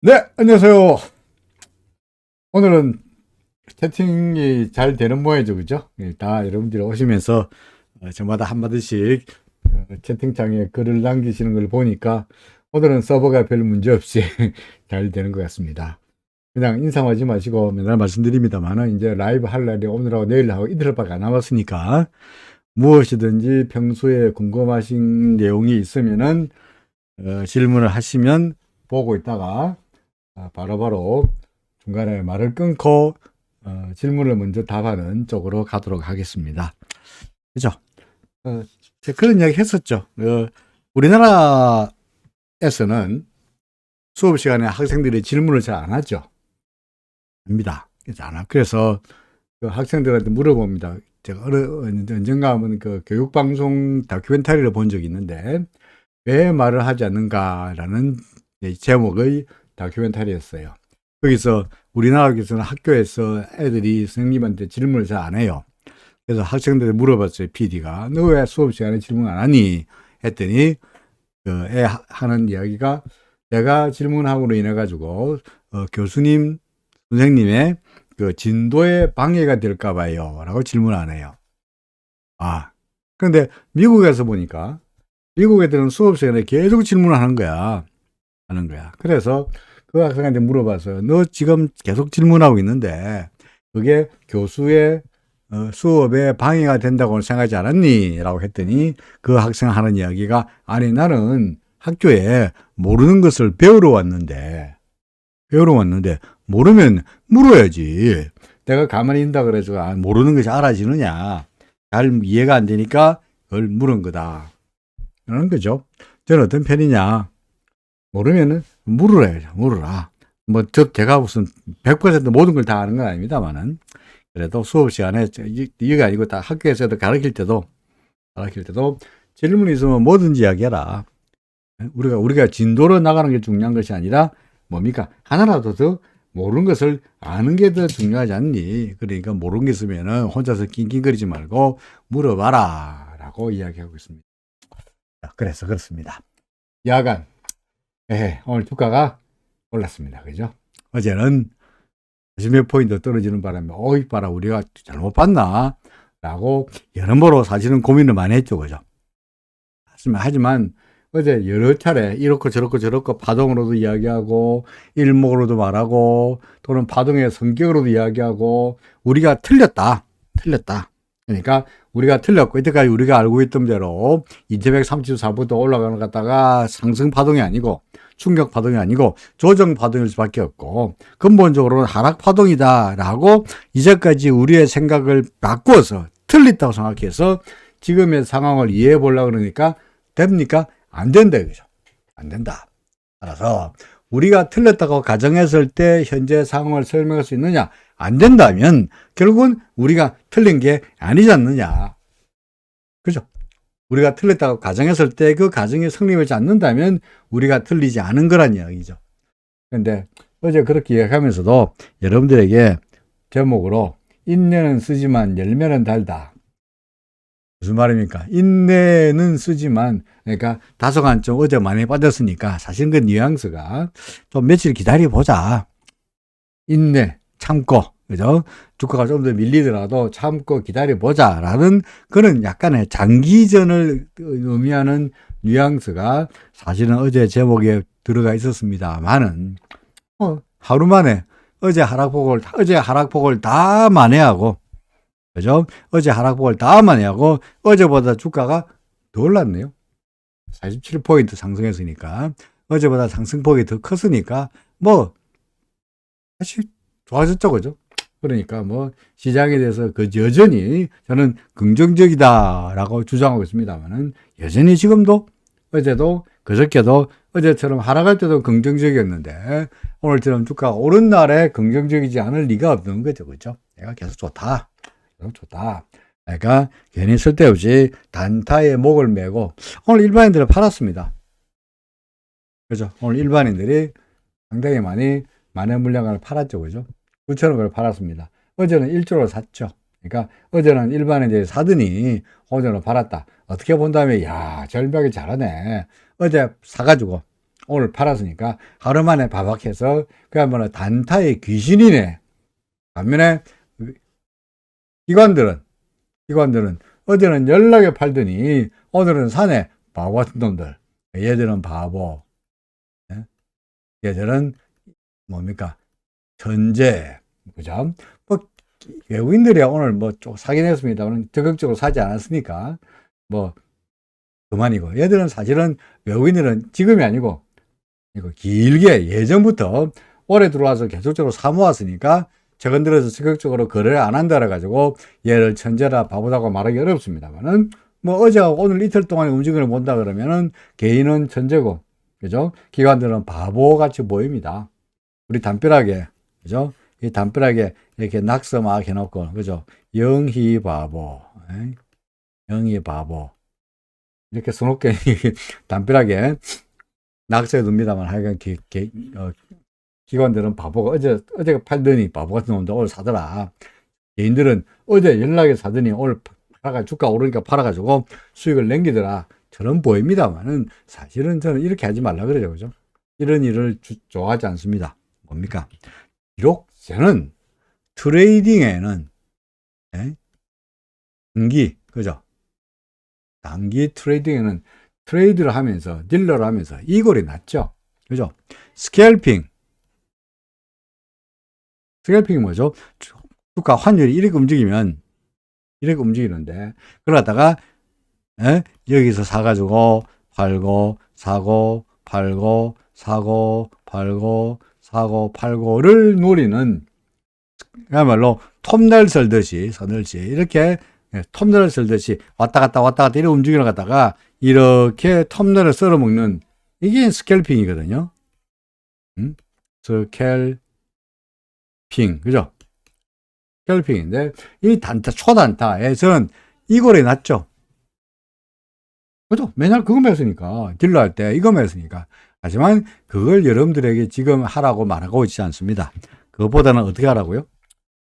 네, 안녕하세요. 오늘은 채팅이 잘 되는 모양이죠, 그죠? 다 여러분들이 오시면서 저마다 한마디씩 채팅창에 글을 남기시는 걸 보니까 오늘은 서버가 별 문제 없이 잘 되는 것 같습니다. 그냥 인상하지 마시고 맨날 말씀드립니다만은 이제 라이브 할 날이 오늘하고 내일하고 이틀밖에 안 남았으니까 무엇이든지 평소에 궁금하신 내용이 있으면은 질문을 하시면 보고 있다가 바로바로 중간에 말을 끊고 질문을 먼저 답하는 쪽으로 가도록 하겠습니다. 그죠? 제가 그런 이야기 했었죠. 우리나라에서는 수업 시간에 학생들이 질문을 잘 안 하죠. 합니다. 그래서 그 학생들한테 물어봅니다. 제가 언젠가 한번 그 교육방송 다큐멘터리를 본 적이 있는데 왜 말을 하지 않는가라는 제목의 다큐멘터리였어요. 거기서 우리나라에서는 학교에서 애들이 선생님한테 질문을 잘 안 해요. 그래서 학생들이 물어봤어요. PD가 너 왜 수업 시간에 질문 안 하니? 했더니 그 애 하는 이야기가 내가 질문함으로 인해 가지고 교수님 선생님의 그 진도에 방해가 될까 봐요 라고 질문 안 해요. 그런데 미국에서 보니까 미국 애들은 수업 시간에 계속 질문을 하는 거야. 그래서 그 학생한테 물어봤어요. 너 지금 계속 질문하고 있는데 그게 교수의 수업에 방해가 된다고 생각하지 않았니? 라고 했더니 그 학생 하는 이야기가 아니 나는 학교에 모르는 것을 배우러 왔는데 모르면 물어야지. 내가 가만히 있다 그래서 모르는 것이 알아지느냐. 잘 이해가 안 되니까 그걸 물은 거다. 라는 거죠. 저는 어떤 편이냐. 모르면은 물으라. 제가 무슨 100% 모든 걸 다 아는 건 아닙니다만은 그래도 수업 시간에 이게 아니고 다 학교에서도 가르칠 때도 질문이 있으면 뭐든지 이야기해라. 우리가 진도로 나가는 게 중요한 것이 아니라 뭡니까? 하나라도 더 모르는 것을 아는 게 더 중요하지 않니? 그러니까 모르는 게 있으면은 혼자서 낑낑거리지 말고 물어봐라라고 이야기하고 있습니다. 그래서 그렇습니다. 야간 오늘 주가가 올랐습니다. 그죠? 어제는 40몇 포인트 떨어지는 바람에 어이 봐라 우리가 잘못 봤나? 라고 여러모로 사실은 고민을 많이 했죠. 그죠? 하지만 어제 여러 차례 이렇고 저렇고 파동으로도 이야기하고 일목으로도 말하고 또는 파동의 성격으로도 이야기하고 우리가 틀렸다. 그러니까 우리가 틀렸고 이때까지 우리가 알고 있던 대로 2134부터 올라가는 것 갖다가 상승 파동이 아니고 충격 파동이 아니고 조정 파동일 수밖에 없고 근본적으로는 하락 파동이다라고 이제까지 우리의 생각을 바꾸어서 틀렸다고 생각해서 지금의 상황을 이해해 보려고 그러니까 됩니까? 안 된다 이거죠. 안 된다. 따라서 우리가 틀렸다고 가정했을 때 현재 상황을 설명할 수 있느냐? 안 된다면 결국은 우리가 틀린 게 아니지 않느냐. 그죠? 우리가 틀렸다고 가정했을 때 그 가정이 성립하지 않는다면 우리가 틀리지 않은 거란 이야기죠. 그런데 어제 그렇게 이야기하면서도 여러분들에게 제목으로 인내는 쓰지만 열매는 달다. 무슨 말입니까? 인내는 쓰지만, 그러니까 다소간 좀 어제 많이 빠졌으니까 사실 그 뉘앙스가 좀 며칠 기다려보자. 인내, 참고, 그죠? 주가가 좀 더 밀리더라도 참고 기다려보자. 라는 그런 약간의 장기전을 의미하는 뉘앙스가 사실은 어제 제목에 들어가 있었습니다만은, 하루 만에 어제 하락폭을 다 만회하고, 그죠? 어제 하락폭을 다 만회하고 어제보다 주가가 더 올랐네요. 47포인트 상승했으니까 어제보다 상승폭이 더 컸으니까 사실 좋아졌죠, 그죠? 그러니까 시장에 대해서 여전히 저는 긍정적이다라고 주장하고 있습니다만은 여전히 지금도 어제도 그저께도 어제처럼 하락할 때도 긍정적이었는데 오늘처럼 주가가 오른 날에 긍정적이지 않을 리가 없는 거죠, 그죠? 내가 계속 좋다. 그러니까 괜히 쓸데없이 단타에 목을 메고 오늘 일반인들을 팔았습니다. 그죠? 오늘 일반인들이 상당히 많이 만회 물량을 팔았죠. 그죠? 9,000원을 팔았습니다. 어제는 1조를 샀죠. 그러니까 어제는 일반인들이 사더니 오늘은 팔았다. 어떻게 본다면 절벽이 잘하네. 어제 사가지고 오늘 팔았으니까 하루 만에 바박해서 그야말로 단타의 귀신이네. 반면에 기관들은 어제는 연락에 팔더니 오늘은 사네. 바보 같은 놈들. 얘들은 바보. 얘들은 뭡니까? 천재. 그죠? 뭐 외국인들이 오늘 뭐 좀 사긴 했습니다만 적극적으로 사지 않았으니까 뭐 그만이고, 얘들은 사실은 외국인들은 지금이 아니고 이거 길게 예전부터 올해 들어와서 계속적으로 사모았으니까 최근 들어서 적극적으로 거래를 안 한다 해가지고 얘를 천재라 바보다고 말하기 어렵습니다만은 뭐 어제하고 오늘 이틀 동안의 움직임을 본다 그러면은 개인은 천재고, 그죠? 기관들은 바보같이 보입니다. 우리 담벼락에, 그죠? 이 담벼락에 이렇게 낙서 막 해놓고, 그죠? 영희 바보, 영희 바보. 이렇게 써놓게 담벼락에 낙서해 둡니다만 하여간 기관들은 바보가 어제 팔더니 바보 같은 놈들 오늘 사더라. 개인들은 어제 연락에 사더니 오늘 주가 오르니까 팔아가지고 수익을 남기더라. 저런 보입니다만은 사실은 저는 이렇게 하지 말라 그러죠. 그죠? 이런 일을 좋아하지 않습니다. 뭡니까? 비록 저는 트레이딩에는 단기, 그죠? 단기 트레이딩에는 트레이드를 하면서 딜러를 하면서 이골이 낫죠. 그죠? 스캘핑이 뭐죠? 주가 환율이 이렇게 움직이면 이렇게 움직이는데 그러다가 여기서 사가지고 팔고 사고 팔고 사고 팔고 사고 팔고를 노리는, 그야말로 톱날 설듯이 이렇게 톱날을 설듯이 왔다 갔다 이렇게 움직이러 갔다가 이렇게 톱날을 썰어 먹는, 이게 스캘핑이거든요. 스캘핑, 그죠? 스캘핑인데 이 초단타에서는 이거래 낫죠. 그죠? 맨날 그거만 했으니까, 딜러 할 때 이거만 했으니까. 하지만 그걸 여러분들에게 지금 하라고 말하고 있지 않습니다. 그것보다는 어떻게 하라고요?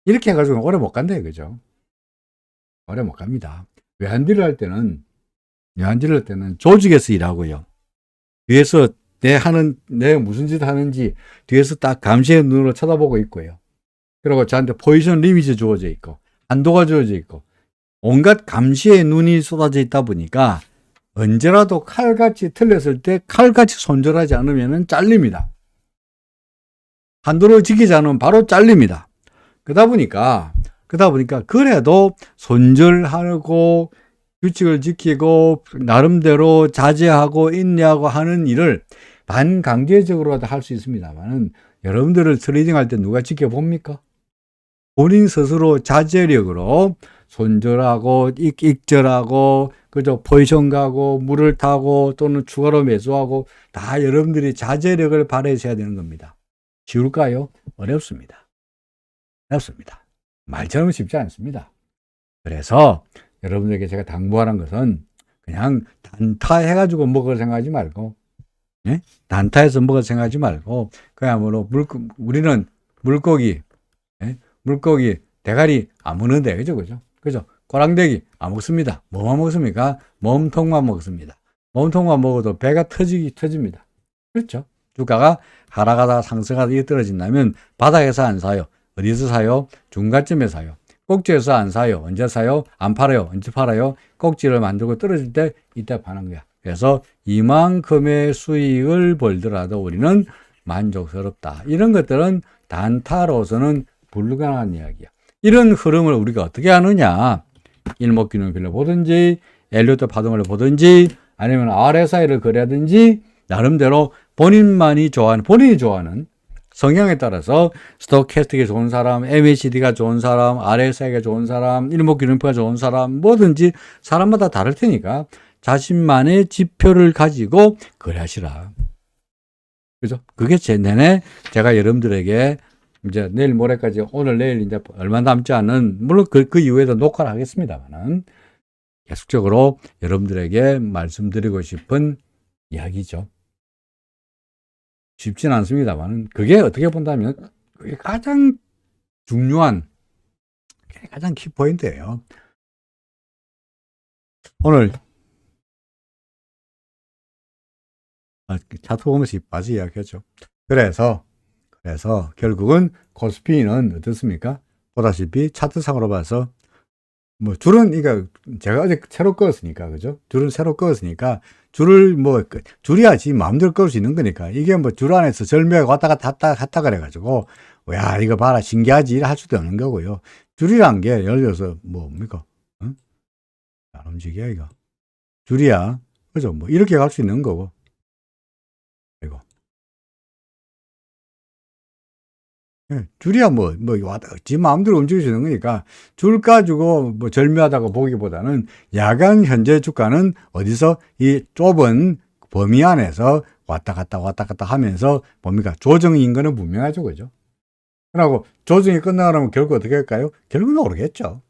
이렇게 해가지고 오래 못 간다, 그죠? 오래 못 갑니다. 외환딜러 할 때는 조직에서 일하고요. 뒤에서 내 무슨 짓 하는지 뒤에서 딱 감시의 눈으로 쳐다보고 있고요. 그리고 저한테 포지션 리밋이 주어져 있고, 한도가 주어져 있고, 온갖 감시의 눈이 쏟아져 있다 보니까 언제라도 칼같이 틀렸을 때 칼같이 손절하지 않으면 잘립니다. 한도를 지키지 않으면 바로 잘립니다. 그러다 보니까 그래도 손절하고 규칙을 지키고 나름대로 자제하고 인내하고 하는 일을 반강제적으로라도 할 수 있습니다만은, 여러분들을 트레이딩 할 때 누가 지켜봅니까? 본인 스스로 자제력으로 손절하고 익절하고, 그죠? 포지션 가고 물을 타고 또는 추가로 매수하고 다 여러분들이 자제력을 발휘해야 되는 겁니다. 쉬울까요? 어렵습니다. 말처럼 쉽지 않습니다. 그래서 여러분들에게 제가 당부하는 것은 그냥 단타 해가지고 먹을 생각하지 말고, 단타해서 먹을 생각하지 말고, 그야말로 우리는 물고기 대가리 안 먹는데, 그죠? 꼬랑대기 안 먹습니다. 뭐만 먹습니까? 몸통만 먹습니다. 몸통만 먹어도 배가 터집니다. 그렇죠? 주가가 하락하다 상승하다 이게 떨어진다면 바닥에서 안 사요. 어디서 사요? 중간쯤에 사요. 꼭지에서 안 사요. 언제 사요? 안 팔아요. 언제 팔아요? 꼭지를 만들고 떨어질 때 이때 파는 거야. 그래서 이만큼의 수익을 벌더라도 우리는 만족스럽다. 이런 것들은 단타로서는 불가능한 이야기야. 이런 흐름을 우리가 어떻게 하느냐? 일목균형별로 보든지 엘리어트 파동을 보든지 아니면 RSI를 거래하든지 나름대로 본인이 좋아하는 성향에 따라서 스토캐스틱이 좋은 사람, MACD가 좋은 사람, RSI가 좋은 사람, 일목균형표가 좋은 사람, 뭐든지 사람마다 다를 테니까 자신만의 지표를 가지고 거래하시라. 그죠? 그게 내내 제가 여러분들에게 이제 내일 모레까지, 오늘 내일 이제 얼마 남지 않은, 물론 그 이후에도 녹화를 하겠습니다만은 계속적으로 여러분들에게 말씀드리고 싶은 이야기죠. 쉽진 않습니다만 그게 어떻게 본다면 그게 가장 중요한, 가장 키포인트예요. 오늘 차트 보면서 빠지 이야기했죠. 그래서 결국은 코스피는 어떻습니까? 보다시피 차트상으로 봐서 뭐 줄은 그러니까 제가 어제 새로 껐으니까 그죠? 줄은 새로 껐으니까 줄을 뭐 줄이야지 마음대로 끌 수 있는 거니까 이게 뭐 줄 안에서 절묘하게 왔다 갔다 그래가지고 야 이거 봐라 신기하지 할 수도 없는 거고요. 줄이란 게 예를 들어서 뭡니까? 응? 안 움직여 이거 줄이야 그죠? 뭐 이렇게 갈 수 있는 거고 이거 줄이야 지 마음대로 움직일 수 있는 거니까 줄 가지고 뭐 절묘하다고 보기보다는 야간 현재 주가는 어디서 이 좁은 범위 안에서 왔다 갔다 하면서 뭡니까 조정인 거는 분명하죠 그죠? 그러고 조정이 끝나가면 결국 어떻게 할까요? 결국은 오르겠죠.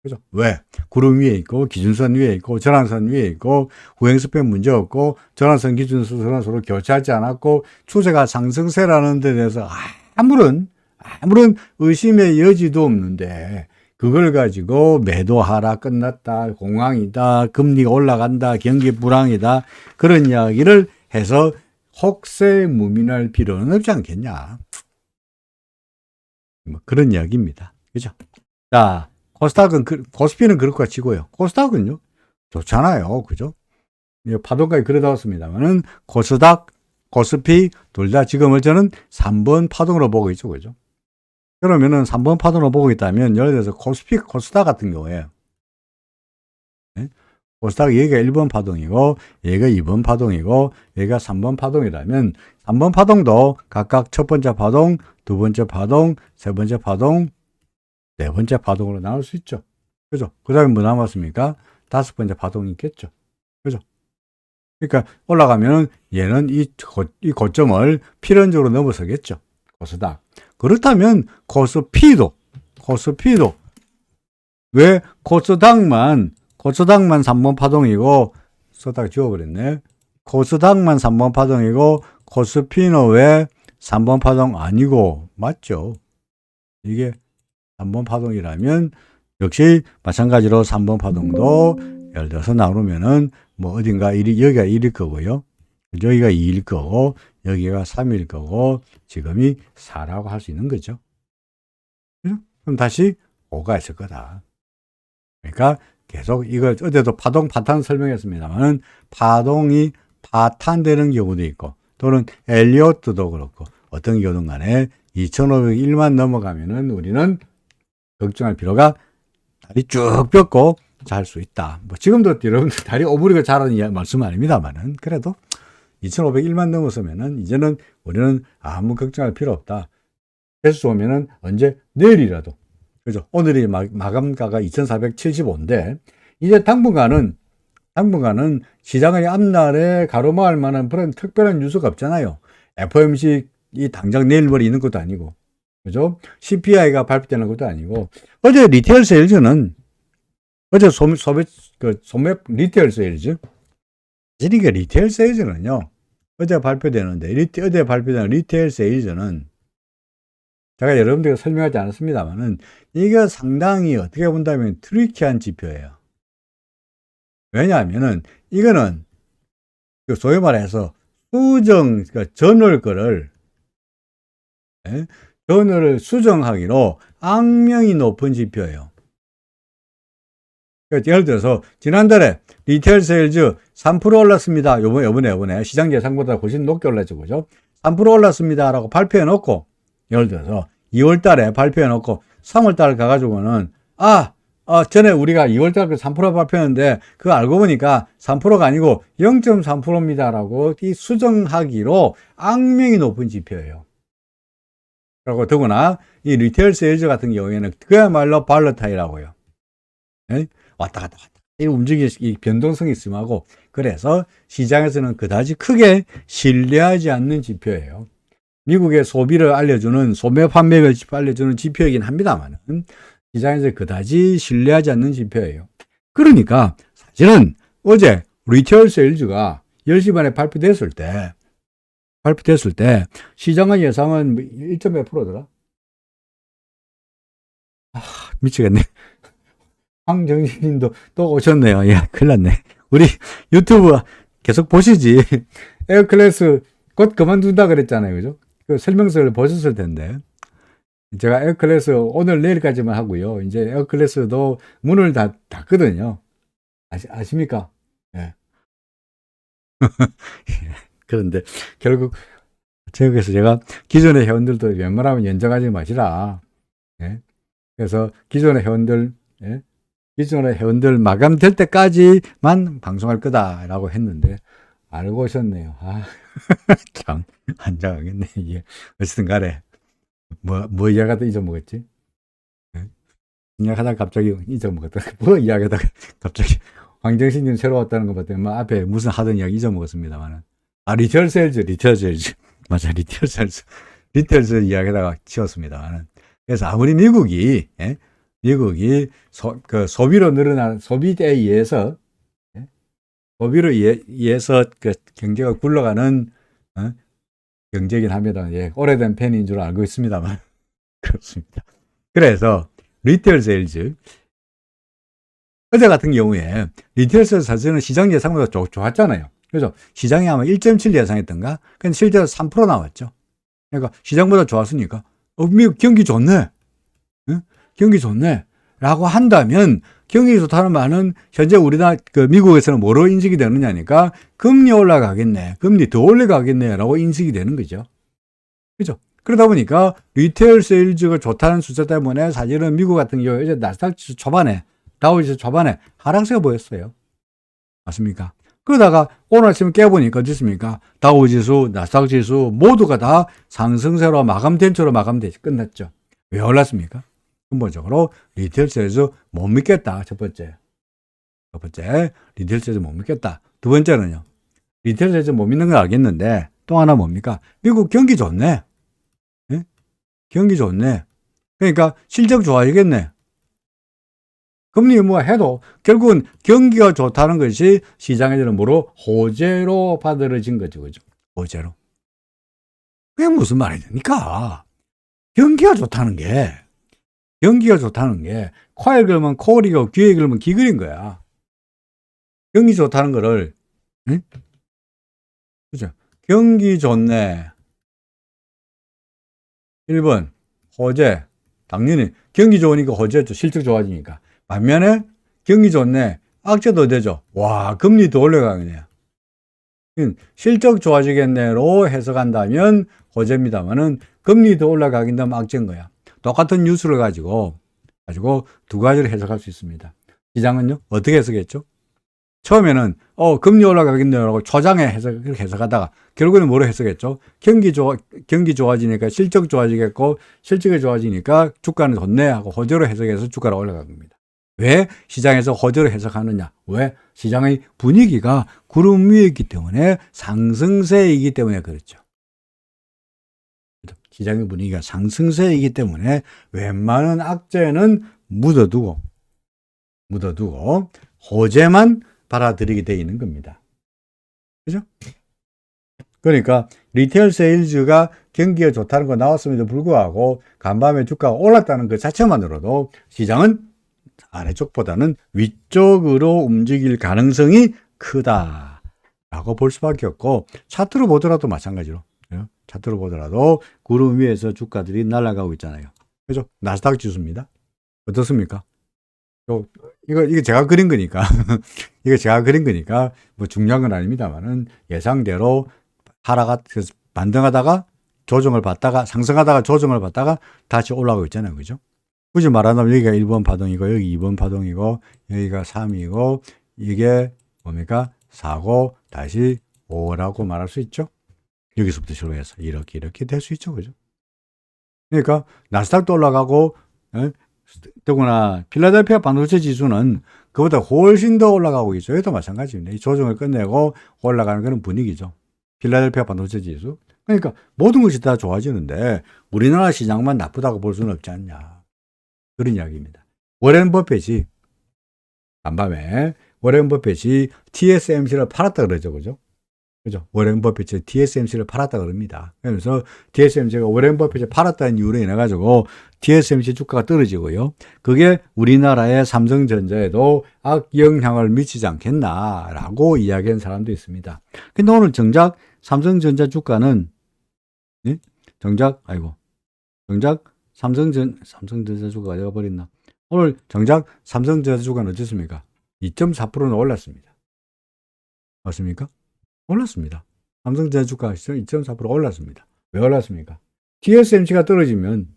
그죠? 왜? 구름 위에 있고 기준선 위에 있고 전환선 위에 있고 후행스펙 문제 없고 전환선 기준선 서로 교차하지 않았고 추세가 상승세라는 데 대해서 아무런 의심의 여지도 없는데 그걸 가지고 매도하라 끝났다 공황이다 금리가 올라간다 경기 불황이다 그런 이야기를 해서 혹세 무민할 필요는 없지 않겠냐 뭐 그런 이야기입니다. 그죠? 자 코스피는 그렇고 치고요. 코스닥은요 좋잖아요. 그죠? 파동까지 그려다 왔습니다만은 코스닥 코스피 둘 다 지금을 저는 3번 파동으로 보고 있죠. 그죠? 그러면은 3번 파동으로 보고 있다면 예를 들어서 코스피, 코스닥 같은 경우에 코스닥 여기가 1번 파동이고 여기가 2번 파동이고 여기가 3번 파동이라면 3번 파동도 각각 첫 번째 파동, 두 번째 파동, 세 번째 파동, 네 번째 파동으로 나올 수 있죠. 그죠? 그 다음에 뭐 남았습니까? 다섯 번째 파동이 있겠죠. 그죠? 그러니까 올라가면 얘는 이 고점을 필연적으로 넘어서겠죠. 코스닥. 그렇다면 코스피도 왜 코스닥만 3번 파동이고 코스닥 지워버렸네. 코스닥만 3번 파동이고 코스피는 왜 3번 파동 아니고 맞죠? 이게 3번 파동이라면 역시 마찬가지로 3번 파동도 예를 들어서 나누면은 뭐 어딘가 여기가 1일 거고요. 여기가 2일 거고 여기가 3일 거고 지금이 4라고 할 수 있는 거죠. 그럼 다시 5가 있을 거다. 그러니까 계속 이걸 어제도 파동 파탄 설명했습니다만은 파동이 파탄되는 경우도 있고 또는 엘리어트도 그렇고 어떤 경우든 간에 2501만 넘어가면은 우리는 걱정할 필요가 다리 쭉 뻗고 잘 수 있다. 뭐 지금도 여러분들 다리 오므리고 자라는 말씀 아닙니다만은 그래도 2501만 넘어서면은 이제는 우리는 아무 걱정할 필요 없다. 배수 오면은 언제 내일이라도 그죠? 오늘이 마감가가 2475인데 이제 당분간은 시장의 앞날에 가로막을 만한 그런 특별한 뉴스가 없잖아요. FOMC 이 당장 내일 모레 있는 것도 아니고 그죠? CPI가 발표되는 것도 아니고 어제 리테일 세일즈는 어제 소매 리테일 세일즈 그러니까 리테일 세일즈는요 어제 발표되는데 어제 발표되는 리테일 세일즈는 제가 여러분들에게 설명하지 않았습니다만은 이게 상당히 어떻게 본다면 트리키한 지표예요. 왜냐하면은 이거는 소위 말해서 수정 전월 거를 전월을 수정하기로 악명이 높은 지표예요. 그러니까 예를 들어서 지난달에 리테일 세일즈 3% 올랐습니다. 요번에 시장 예상보다 훨씬 높게 올랐죠. 그죠? 3% 올랐습니다라고 발표해 놓고 예를 들어서 2월 달에 발표해 놓고 3월 달 가가지고는 전에 우리가 2월 달에 3% 발표했는데 그거 알고 보니까 3%가 아니고 0.3%입니다라고 이 수정하기로 악명이 높은 지표예요. 그리고 더구나 이 리테일 세일즈 같은 경우에는 그야말로 발러타이라고요. 왔다 갔다 이 움직이 변동성이 심하고 그래서 시장에서는 그다지 크게 신뢰하지 않는 지표예요. 미국의 소비를 알려주는 소매 판매를 알려주는 지표이긴 합니다만 시장에서 그다지 신뢰하지 않는 지표예요. 그러니까 사실은 어제 리테일 세일즈가 10시 반에 발표됐을 때 시장의 예상은 1.몇 %더라? 미치겠네. 황정신님도 또 오셨네요. 예, 큰일 났네. 우리 유튜브 계속 보시지. 에어클래스 곧 그만둔다 그랬잖아요. 그죠? 그 설명서를 보셨을 텐데. 제가 에어클래스 오늘 내일까지만 하고요. 이제 에어클래스도 문을 닫거든요. 아십니까? 예. 그런데 결국 제가 기존의 회원들도 웬만하면 연장하지 마시라. 예. 그래서 기존의 회원들, 예. 기존의 회원들 마감될 때까지만 방송할 거다라고 했는데 알고 오셨네요. 아, 참 환장하겠네 이게. 어쨌든 간에 뭐 이야기하다 잊어먹었지? 예. 이야기하다가 갑자기 잊어먹었다. 뭐 이야기하다가 갑자기 황정신님 새로 왔다는 거 봤더니 뭐 앞에 무슨 하던 이야기 잊어먹었습니다만은. 아, 리테일 세일즈. 맞아, 리테일 세일즈 이야기하다가 치웠습니다만은. 그래서 아무리 미국이, 예? 미국이 소비로 늘어난 소비에 의해서, 예? 소비로 의해서 그 경제가 굴러가는 경제긴 합니다. 예, 오래된 팬인 줄 알고 있습니다만 그렇습니다. 그래서 리테일 세일즈 어제 같은 경우에 리테일 세일즈 사실은 시장 예상보다 좋았잖아요. 그래서 시장이 아마 1.7 예상했던가? 근데 실제로 3% 나왔죠. 그러니까 시장보다 좋았으니까 미국 경기 좋네. 응? 경기 좋네. 라고 한다면 경기 좋다는 말은 현재 우리나라 미국에서는 뭐로 인식이 되느냐니까 금리 올라가겠네. 금리 더 올라가겠네. 라고 인식이 되는 거죠. 그죠? 그러다 보니까 리테일 세일즈가 좋다는 숫자 때문에 사실은 미국 같은 경우에 이제 나스닥 지수 초반에 다우지수 초반에 하락세가 보였어요. 맞습니까? 그러다가 오늘 아침에 깨보니까 어떻습니까? 다우지수, 나스닥 지수 모두가 다 상승세로 마감된 채로 끝났죠. 왜 올랐습니까? 근본적으로 리테일 세일즈 못 믿겠다. 첫 번째, 리테일 세일즈 못 믿겠다. 두 번째는요. 리테일 세일즈 못 믿는 걸 알겠는데 또 하나 뭡니까? 미국 경기 좋네. 예? 경기 좋네. 그러니까 실적 좋아지겠네. 금리 뭐 해도 결국은 경기가 좋다는 것이 시장에서는 뭐로? 호재로 받아들여진 거죠. 그죠? 호재로. 그게 무슨 말이 됩니까? 경기가 좋다는 게 코에 걸면 코리고 귀에 걸면 귀걸인 거야. 경기 좋다는 거를, 응? 그죠? 경기 좋네. 1번, 호재. 당연히 경기 좋으니까 호재죠. 실적 좋아지니까. 반면에 경기 좋네. 악재도 되죠. 와, 금리 더 올라가겠네요. 실적 좋아지겠네로 해석한다면 호재입니다만은 금리 더 올라가긴 되면 악재인 거야. 똑같은 뉴스를 가지고 두 가지를 해석할 수 있습니다. 시장은요, 어떻게 해석했죠? 처음에는 금리 올라가겠네요라고 초장에 해석하다가 결국에는 뭐로 해석했죠? 경기 좋아지니까 실적 좋아지겠고 실적이 좋아지니까 주가는 좋네 하고 호재로 해석해서 주가가 올라간 겁니다. 왜 시장에서 호재로 해석하느냐? 왜? 시장의 분위기가 구름 위에 있기 때문에 상승세이기 때문에 그렇죠. 시장의 분위기가 상승세이기 때문에 웬만한 악재는 묻어두고 호재만 받아들이게 되어 있는 겁니다. 그죠? 그러니까 리테일 세일즈가 경기가 좋다는 거 나왔음에도 불구하고 간밤에 주가가 올랐다는 것 자체만으로도 시장은 아래쪽보다는 위쪽으로 움직일 가능성이 크다라고 볼 수밖에 없고 차트로 보더라도 마찬가지로 차트로 보더라도 구름 위에서 주가들이 날아가고 있잖아요. 그죠? 나스닥 지수입니다. 어떻습니까? 이거 제가 그린 거니까 이거 제가 그린 거니까 뭐 중요한 건 아닙니다만은 예상대로 반등하다가 조정을 받다가 상승하다가 조정을 받다가 다시 올라가고 있잖아요. 그죠? 굳이 말하자면 여기가 1번 파동이고 여기 2번 파동이고 여기가 3이고 이게 뭡니까? 4고 다시 5라고 말할 수 있죠. 여기서부터 시작해서 이렇게 될 수 있죠. 그죠? 그러니까 나스닥도 올라가고 더구나 필라델피아 반도체 지수는 그보다 훨씬 더 올라가고 있죠. 여기도 마찬가지입니다. 이 조정을 끝내고 올라가는 그런 분위기죠. 필라델피아 반도체 지수. 그러니까 모든 것이 다 좋아지는데 우리나라 시장만 나쁘다고 볼 수는 없지 않냐. 그런 이야기입니다. 워렌 버핏이 간밤에 워렌 버핏이 TSMC를 팔았다 그러죠. 그죠? 그죠? 워렌 버핏이 TSMC를 팔았다 그럽니다. 그래서 TSMC가 워렌 버핏이 팔았다는 이유로 인해 가지고 TSMC 주가가 떨어지고요. 그게 우리나라의 삼성전자에도 악영향을 미치지 않겠나라고 이야기한 사람도 있습니다. 근데 오늘 정작 삼성전자 주가는 예? 정작 삼성전자 주가가 내가 버렸나? 오늘 정작 삼성전자 주가는 어떻습니까? 2.4%는 올랐습니다. 맞습니까? 올랐습니다. 삼성전자 주가가 2.4% 올랐습니다. 왜 올랐습니까? TSMC가 떨어지면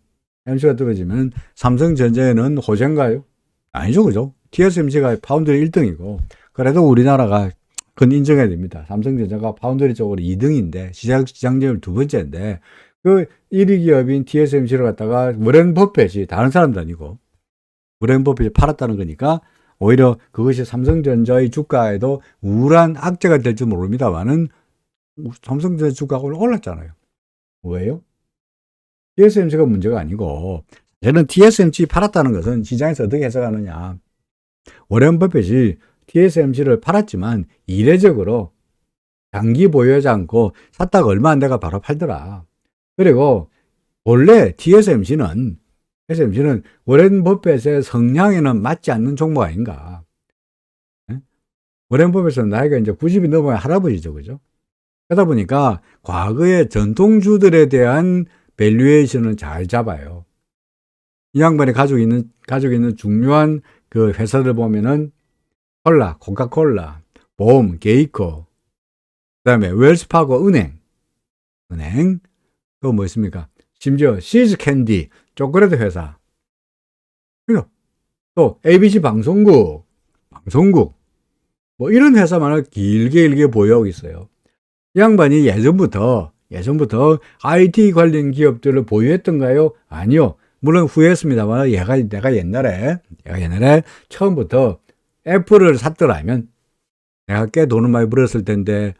삼성전자에는 호재인가요? 아니죠, 그죠? TSMC가 파운드리 1등이고, 그래도 우리나라가 그건 인정해야 됩니다. 삼성전자가 파운드리 쪽으로 2등인데, 시장점유율 두 번째인데, 그 1위 기업인 TSMC를 갖다가 워렌 버핏이, 다른 사람도 아니고, 워렌 버핏이 팔았다는 거니까, 오히려 그것이 삼성전자의 주가에도 우울한 악재가 될 줄 모릅니다만은, 삼성전자 주가가 올랐잖아요. 왜요? TSMC가 문제가 아니고, 저는 TSMC 팔았다는 것은 시장에서 어떻게 해석하느냐. 워렌 버핏이 TSMC를 팔았지만 이례적으로 장기 보유하지 않고 샀다가 얼마 안 돼가 바로 팔더라. 그리고 원래 TSMC는 워렌 버핏의 성향에는 맞지 않는 종목 아닌가. 워렌 버핏은 나이가 이제 90이 넘어야 할아버지죠, 그죠? 그러다 보니까 과거의 전통주들에 대한 밸류에이션을 잘 잡아요. 이 양반이 가지고 있는 중요한 그 회사들 보면은 콜라, 코카콜라, 보험, 게이코, 그다음에 웰스파고 은행, 또 뭐 있습니까? 심지어 시즈 캔디, 초콜릿 회사, 그리고 또 ABC 방송국, 뭐 이런 회사만을 길게 보유하고 있어요. 이 양반이 예전부터 IT 관련 기업들을 보유했던가요? 아니요. 물론 후회했습니다만 내가 옛날에 처음부터 애플을 샀더라면 내가 꽤 돈을 많이 벌었을 텐데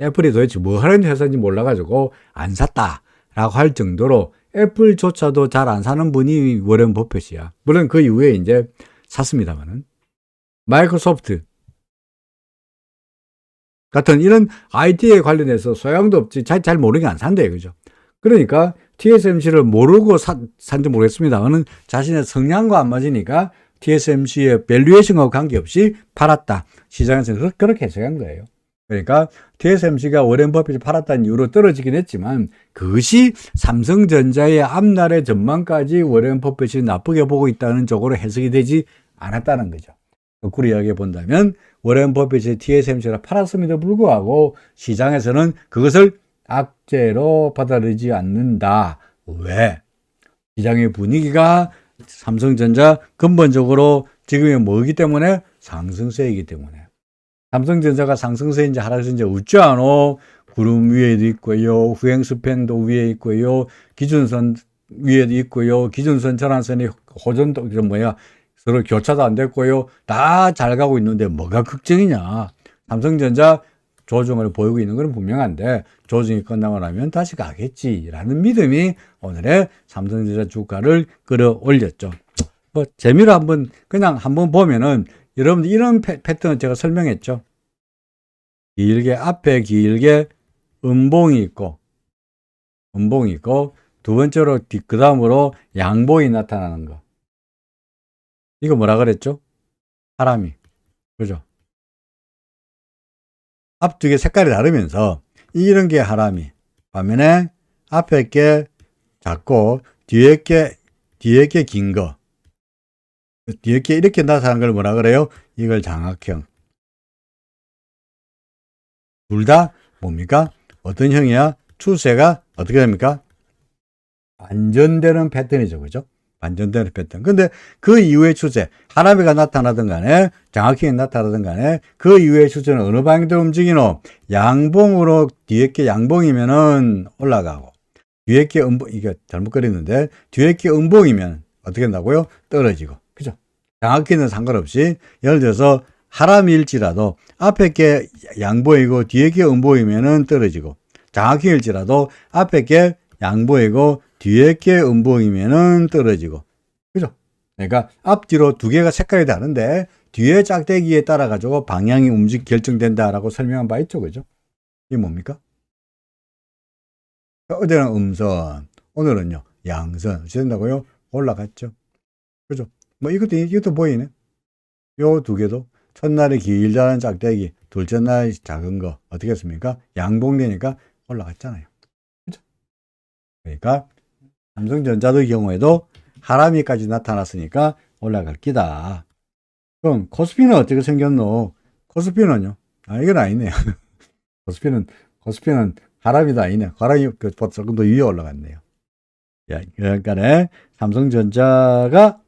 애플이 도대체 뭐 하는 회사인지 몰라가지고 안 샀다라고 할 정도로 애플조차도 잘 안 사는 분이 워렌 버핏이야. 물론 그 이후에 이제 샀습니다만은 마이크로소프트 같은 이런 IT에 관련해서 소양도 없지 잘 모르는 게 안 산대요. 그죠? 그러니까 TSMC를 모르고 산지 모르겠습니다만은 자신의 성향과 안 맞으니까 TSMC의 밸류에이션하고 관계없이 팔았다. 시장에서는 그렇게 해석한 거예요. 그러니까 TSMC가 워렌 버핏이 팔았다는 이유로 떨어지긴 했지만 그것이 삼성전자의 앞날의 전망까지 워렌 버핏이 나쁘게 보고 있다는 쪽으로 해석이 되지 않았다는 거죠. 거꾸로 이야기해 본다면 워렌 버핏이 TSMC를 팔았음에도 불구하고 시장에서는 그것을 악재로 받아들이지 않는다. 왜? 시장의 분위기가 삼성전자 근본적으로 지금이 뭐이기 때문에? 상승세이기 때문에. 삼성전자가 상승세인지 하락세인지 웃지 않아. 구름 위에도 있고요. 후행스팬도 위에 있고요. 기준선 위에도 있고요. 기준선 전환선이 호전도 서로 교차도 안 됐고요. 다 잘 가고 있는데 뭐가 걱정이냐. 삼성전자 조정을 보이고 있는 건 분명한데 조정이 끝나고 나면 다시 가겠지라는 믿음이 오늘의 삼성전자 주가를 끌어올렸죠. 뭐 재미로 그냥 한번 보면은 여러분들 이런 패턴을 제가 설명했죠. 앞에 길게 음봉이 있고 두 번째로 그 다음으로 양봉이 나타나는 거. 이거 뭐라 그랬죠? 하람이. 그죠? 앞 두 개 색깔이 다르면서 이런 게 하람이. 반면에 앞에 게 작고 뒤에 게 긴 거. 뒤에 게 이렇게 나타나는 걸 뭐라 그래요? 이걸 장악형. 둘 다 뭡니까? 어떤 형이야? 추세가 어떻게 됩니까? 반전되는 패턴이죠. 그죠? 반전되는 패턴. 근데 그 이후의 추세, 하람이가 나타나든 간에, 장악형이 나타나든 간에, 그 이후의 추세는 어느 방향으로 움직이노? 양봉으로, 뒤에 게 양봉이면은 올라가고, 뒤에 게 이게 잘못 그렸는데, 뒤에 게 음봉이면 어떻게 된다고요? 떨어지고. 그죠? 장악형은 상관없이, 예를 들어서, 하람일지라도, 앞에 게 양봉이고, 뒤에 게 음봉이면은 떨어지고, 장악형일지라도, 앞에 게 양봉이고, 뒤에 게 음봉이면은 떨어지고. 그죠? 그러니까 앞뒤로 두 개가 색깔이 다른데 뒤에 짝대기에 따라 가지고 방향이 결정된다라고 설명한 바 있죠. 그죠? 이게 뭡니까? 어제는 음선, 오늘은요 양선. 어떻게 된다고요? 올라갔죠. 그죠? 뭐 이것도 보이네. 요 두 개도 첫날이 길다는 짝대기, 둘째 날이 작은 거 어떻게 했습니까? 양봉되니까 올라갔잖아요. 그죠? 그러니까 삼성전자의 경우에도 하람이까지 나타났으니까 올라갈 기다. 그럼 코스피는 어떻게 생겼노? 코스피는요? 아, 이건 아니네요. 코스피는 하람이도 아니네. 하람이 조금 더 위에 올라갔네요. 그러니까 삼성전자가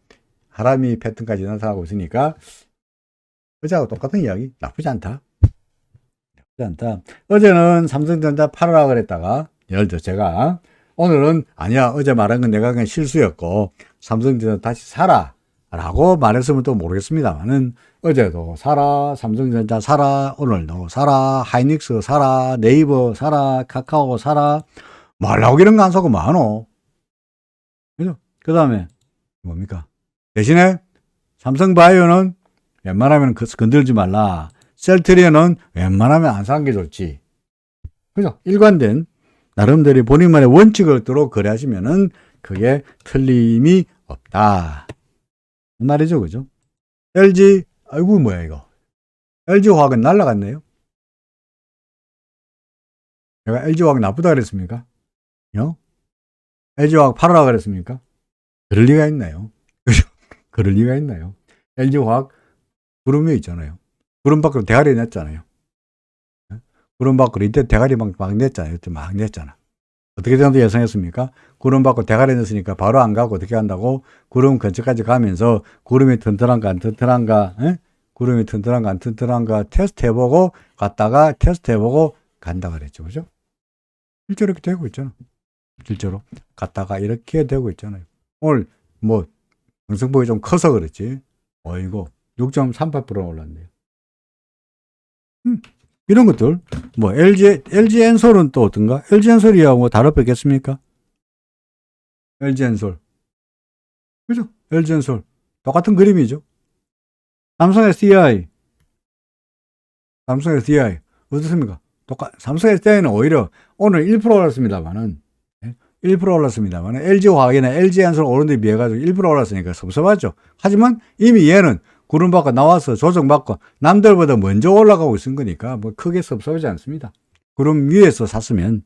하람이 패턴까지 나타나고 있으니까 어제하고 똑같은 이야기. 나쁘지 않다. 어제는 삼성전자 팔으라 그랬다가 예를 들어 제가 오늘은 아니야 어제 말한 건 내가 그냥 실수였고 삼성전자 다시 사라 라고 말했으면 또 모르겠습니다만은 어제도 사라, 삼성전자 사라, 오늘도 사라, 하이닉스 사라, 네이버 사라, 카카오 사라 말라고 이런 거 안 사고 많어. 그죠? 그 다음에 뭡니까? 대신에 삼성바이오는 웬만하면 건들지 말라. 셀트리온은 웬만하면 안 사는 게 좋지. 그죠? 일관된 나름대로 본인만의 원칙을 두고 거래하시면은 그게 틀림이 없다. 말이죠, 그죠? LG, 아이고 뭐야 이거? LG화학은 날라갔네요. 제가 LG화학 나쁘다 그랬습니까? LG화학 팔아라 그랬습니까? 그럴 리가 있나요? 그죠? 그럴 리가 있나요? LG화학 구름이 있잖아요. 구름 밖으로 대가리 냈잖아요. 구름 밖으로 이때 대가리 막 냈잖아요. 막 냈잖아. 어떻게 되는지 예상했습니까? 구름 밖으로 대가리 냈으니까 바로 안 가고 어떻게 한다고? 구름 근처까지 가면서 구름이 튼튼한가 안 튼튼한가, 구름이 튼튼한가 안 튼튼한가 테스트 해보고 갔다가 테스트 해보고 간다 그랬죠. 그죠? 실제로 이렇게 되고 있잖아. 실제로 갔다가 이렇게 되고 있잖아요. 오늘 뭐 강성폭이 좀 커서 그렇지. 어이고 6.38% 올랐네요. 이런 것들 뭐 LG 엔솔은 또 어떤가? LG 엔솔이야 뭐 다를 뺐겠습니까? LG 엔솔 그죠? LG 엔솔 똑같은 그림이죠. 삼성 SDI 어떻습니까? 삼성 SDI는 오히려 오늘 1% 올랐습니다만은 1% 올랐습니다만 LG화학이나 LG엔솔 오른 데 비해 가지고 1% 올랐으니까 섭섭하죠. 하지만 이미 얘는 구름 밖에 나와서 조정받고 남들보다 먼저 올라가고 있은 거니까 뭐 크게 섭섭하지 않습니다. 구름 위에서 샀으면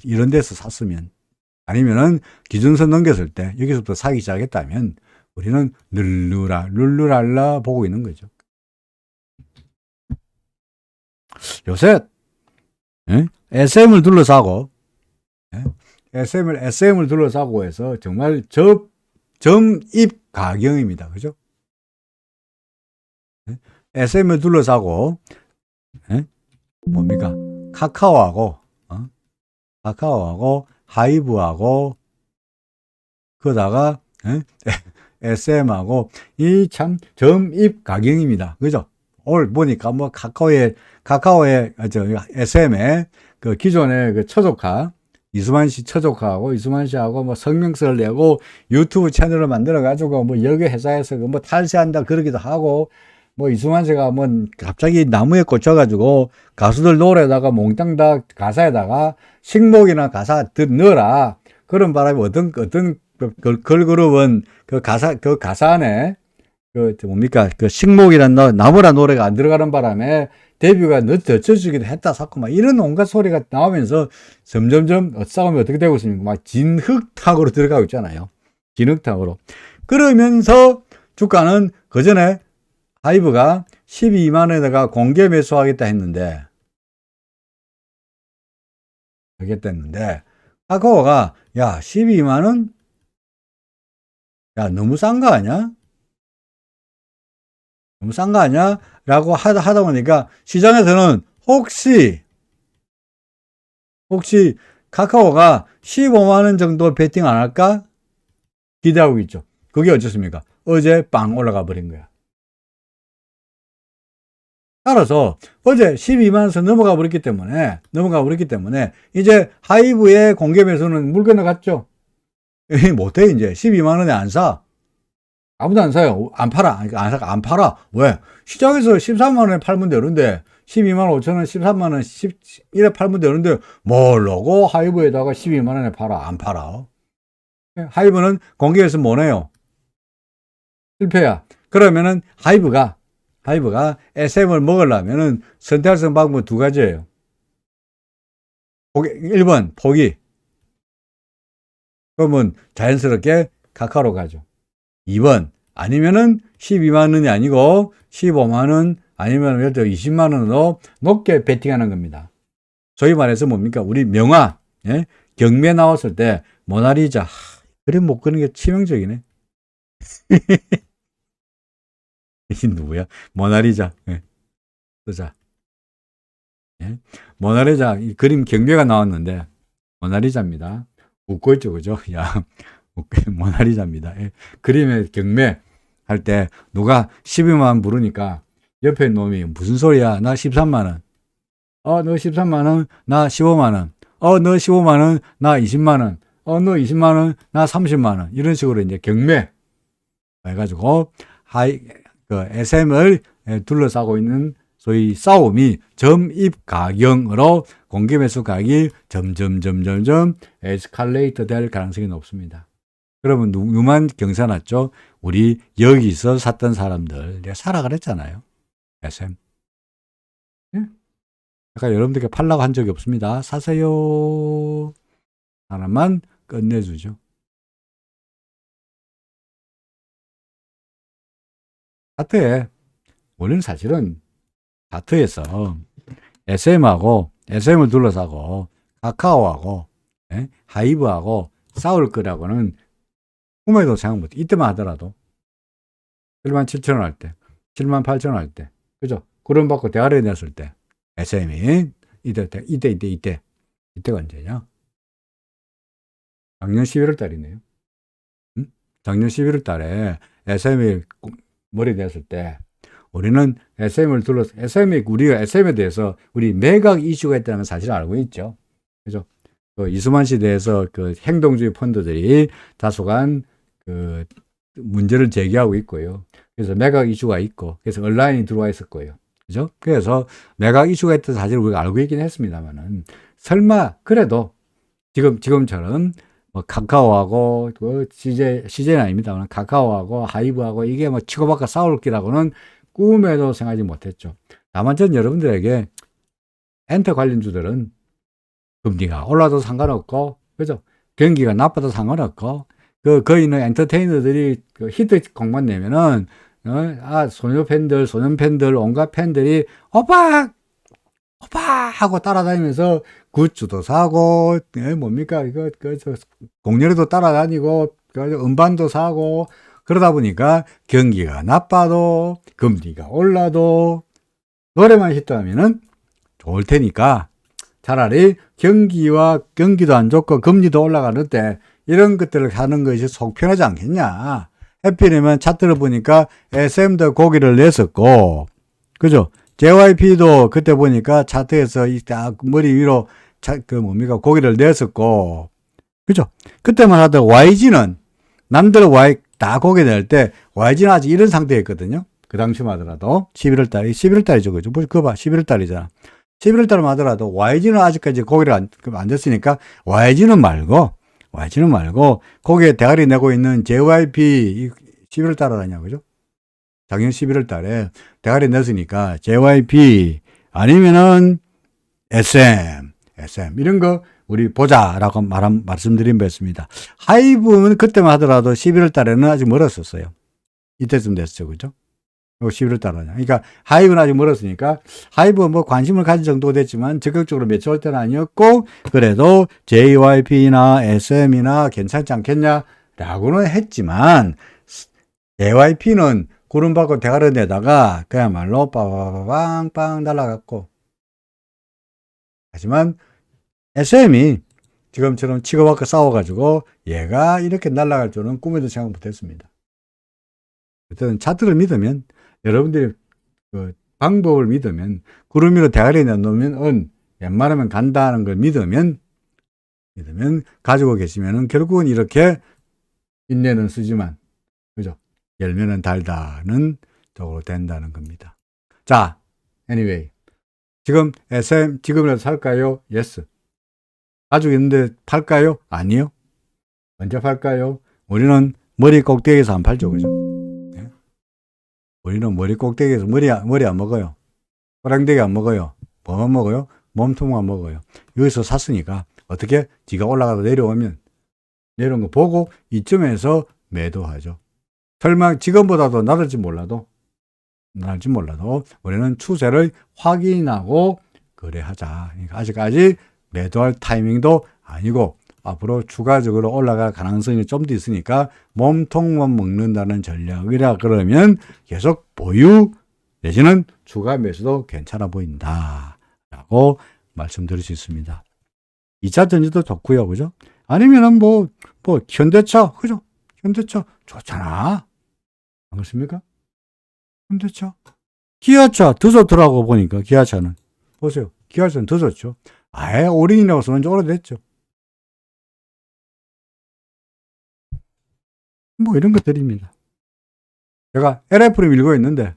이런 데서 샀으면 아니면은 기준선 넘겼을 때 여기서부터 사기 시작했다면 우리는 룰루랄라 보고 있는 거죠. 요새 SM을 둘러싸고 SM을 둘러싸고 해서 정말 점입 가경입니다. 그죠? SM을 둘러싸고 뭡니까? 카카오하고 하이브하고 그러다가 SM하고 이 참 점입 가경입니다. 그죠? 오늘 보니까 뭐 카카오의 SM의 그 기존의 그 처조카 이수만 씨 처조카하고 이수만 씨하고 뭐 성명서를 내고 유튜브 채널을 만들어 가지고 뭐 여러 회사에서 뭐 탈세한다 그러기도 하고 뭐 이수만 씨가 뭐 갑자기 나무에 꽂혀 가지고 가수들 노래에다가 몽땅 다 가사에다가 식목이나 가사 넣어라 그런 바람에 어떤 걸그룹은 그 가사 안에 그 뭡니까 그 식목이란 나무란 노래가 안 들어가는 바람에 데뷔가 늦춰지기도 했다 사고 막 이런 온갖 소리가 나오면서 점점점 싸움이 어떻게 되고 있습니까? 막 진흙탕으로 들어가고 있잖아요. 진흙탕으로. 그러면서 주가는 그 전에 하이브가 12만 원에다가 공개 매수하겠다 했는데 카카오가 야 12만 원? 야 너무 싼 거 아니야? 너무 싼 거 아니야? 라고 하다 보니까 시장에서는 혹시 카카오가 15만 원 정도 베팅 안 할까? 기대하고 있죠. 그게 어쨌습니까? 어제 빵 올라가 버린 거야. 따라서 어제 12만 원에서 넘어가 버렸기 때문에 이제 하이브의 공개 매수는 물 건너갔죠. 못해 이제 12만 원에 안 사. 아무도 안 사요. 안 팔아. 안 팔아. 왜? 시장에서 13만 원에 팔면 되는데 12만 5천 원, 13만 원, 1에 팔면 되는데 모르고 하이브에다가 12만 원에 팔아. 안 팔아. 하이브는 공개해서 뭐네요? 실패야. 그러면은 하이브가 SM을 먹으려면은 선택할 수 있는 방법은 두 가지예요. 1번 포기. 그러면 자연스럽게 카카오로 가죠. 2번 아니면은 12만 원이 아니고 15만 원 아니면 20만 원으로 높게 베팅하는 겁니다. 소위 말해서 뭡니까? 우리 명화, 예? 경매 나왔을 때 모나리자 그림 못 그리는 게 치명적이네. 이 누구야? 모나리자. 예. 쓰자. 예? 모나리자 이 그림 경매가 나왔는데 모나리자입니다. 웃고 있죠, 그죠? 야, 모나리자입니다. 예. 그림의 경매 할 때 누가 12만 원 부르니까 옆에 놈이 무슨 소리야? 나 13만 원. 너 13만 원, 나 15만 원. 너 15만 원, 나 20만 원. 너 20만 원, 나 30만 원. 이런 식으로 이제 경매 해가지고 SM을 둘러싸고 있는 소위 싸움이 점입 가경으로 공개 매수 가격이 점점 에스컬레이터 될 가능성이 높습니다. 그러면 누구만 경사 났죠? 우리 여기서 샀던 사람들. 내가 사라 그랬잖아요. SM. 예? 아까 여러분들께 팔라고 한 적이 없습니다. 사세요. 하나만 끝내주죠. 차트에, 우리는 사실은 차트에서 SM을 둘러싸고 카카오하고 하이브하고 싸울 거라고는 꿈에도 생각 못해. 이때만 하더라도 7만 7천 원 할 때, 7만 8천 원 할 때, 그죠? 구름받고 대가리 냈을 때 SM이 이때가 언제냐? 작년 11월 달이네요. 응? 작년 11월 달에 SM이 머리 냈을 때 우리는 우리가 SM에 대해서 우리 매각 이슈가 있다는 건 사실 알고 있죠. 그죠? 그 이수만 시대에서 그 행동주의 펀드들이 다소간 그 문제를 제기하고 있고요. 그래서 매각 이슈가 있고, 그래서 온라인이 들어와 있을 거예요. 그죠? 그래서 매각 이슈가 있다는 사실을 우리가 알고 있긴 했습니다만은, 설마, 그래도 지금처럼 뭐 카카오하고, CJ는 아닙니다만, 카카오하고 하이브하고 이게 뭐 치고받고 싸울 기라고는 꿈에도 생각하지 못했죠. 다만 전 여러분들에게 엔터 관련주들은 금리가 올라도 상관없고, 그죠? 경기가 나빠도 상관없고, 거기는 엔터테이너들이 그 히트 곡만 내면은, 소녀 팬들, 온갖 팬들이, 오빠! 하고 따라다니면서 굿즈도 사고, 뭡니까? 공연에도 따라다니고, 음반도 사고, 그러다 보니까 경기가 나빠도, 금리가 올라도, 노래만 히트하면은 좋을 테니까, 차라리 경기도 안 좋고 금리도 올라가는데 이런 것들을 하는 것이 속 편하지 않겠냐. 해필이면 차트를 보니까 SM도 고기를 냈었고, 그죠? JYP도 그때 보니까 차트에서 딱 머리 위로 고기를 냈었고, 그죠? 그때만 하다가 YG는 남들 다 고기 낼 때 YG는 아직 이런 상태였거든요. 그 당시만 하더라도 11월 달이죠. 그죠? 그거 봐. 11월 달이잖아. 11월 달만 하더라도 YG는 아직까지 고기를 안 됐으니까 YG는 말고 거기에 대가리 내고 있는 JYP 11월 달 아니냐, 그죠? 작년 11월 달에 대가리 냈으니까 JYP 아니면은 SM 이런 거 우리 보자라고 말씀드린 바 있습니다. 하이브는 그때만 하더라도 11월 달에는 아직 멀었었어요. 이때쯤 됐죠, 그죠? 11월 달 아니야. 그러니까 하이브는 아직 멀었으니까 하이브 뭐 관심을 가진 정도 됐지만 적극적으로 매치할 때는 아니었고, 그래도 JYP나 SM이나 괜찮지 않겠냐라고는 했지만, JYP는 구름받고 대가리 내다가 그야말로 빵빵 날아갔고, 하지만 SM이 지금처럼 치고받고 싸워가지고 얘가 이렇게 날아갈 줄은 꿈에도 생각 못했습니다. 어쨌든 차트를 믿으면, 여러분들이 그 방법을 믿으면, 구름 위로 대가리 내놓으면 웬만하면 간다는 걸 믿으면 가지고 계시면은 결국은 이렇게 인내는 쓰지만, 그죠? 열매는 달다는 쪽으로 된다는 겁니다. 자, anyway. 지금 SM, 지금이라도 살까요? Yes. 가지고 있는데 팔까요? 아니요. 언제 팔까요? 우리는 머리 꼭대기에서 안 팔죠, 그죠? 우리는 머리 꼭대기에서 머리 안 먹어요. 호랑대기 안 먹어요. 뭐만 먹어요? 몸통만 먹어요. 여기서 샀으니까 어떻게 지가 올라가다 내려오면 내려온 거 보고 이쯤에서 매도하죠. 설마 지금보다도 낮을지 몰라도 우리는 추세를 확인하고 거래하자. 그러니까 아직까지 매도할 타이밍도 아니고 앞으로 추가적으로 올라갈 가능성이 좀 더 있으니까 몸통만 먹는다는 전략이라 그러면 계속 보유 내지는 추가 매수도 괜찮아 보인다 라고 말씀드릴 수 있습니다. 2차 전지도 좋고요. 그죠? 아니면은 뭐 현대차, 그죠? 현대차 좋잖아. 안 그렇습니까? 현대차. 기아차 더 좋더라고 보니까 기아차는. 보세요. 기아차는 더 좋죠. 아예 올인이라고 쓰는 지 오래됐죠. 뭐 이런 것들입니다. 제가 LF를 밀고 있는데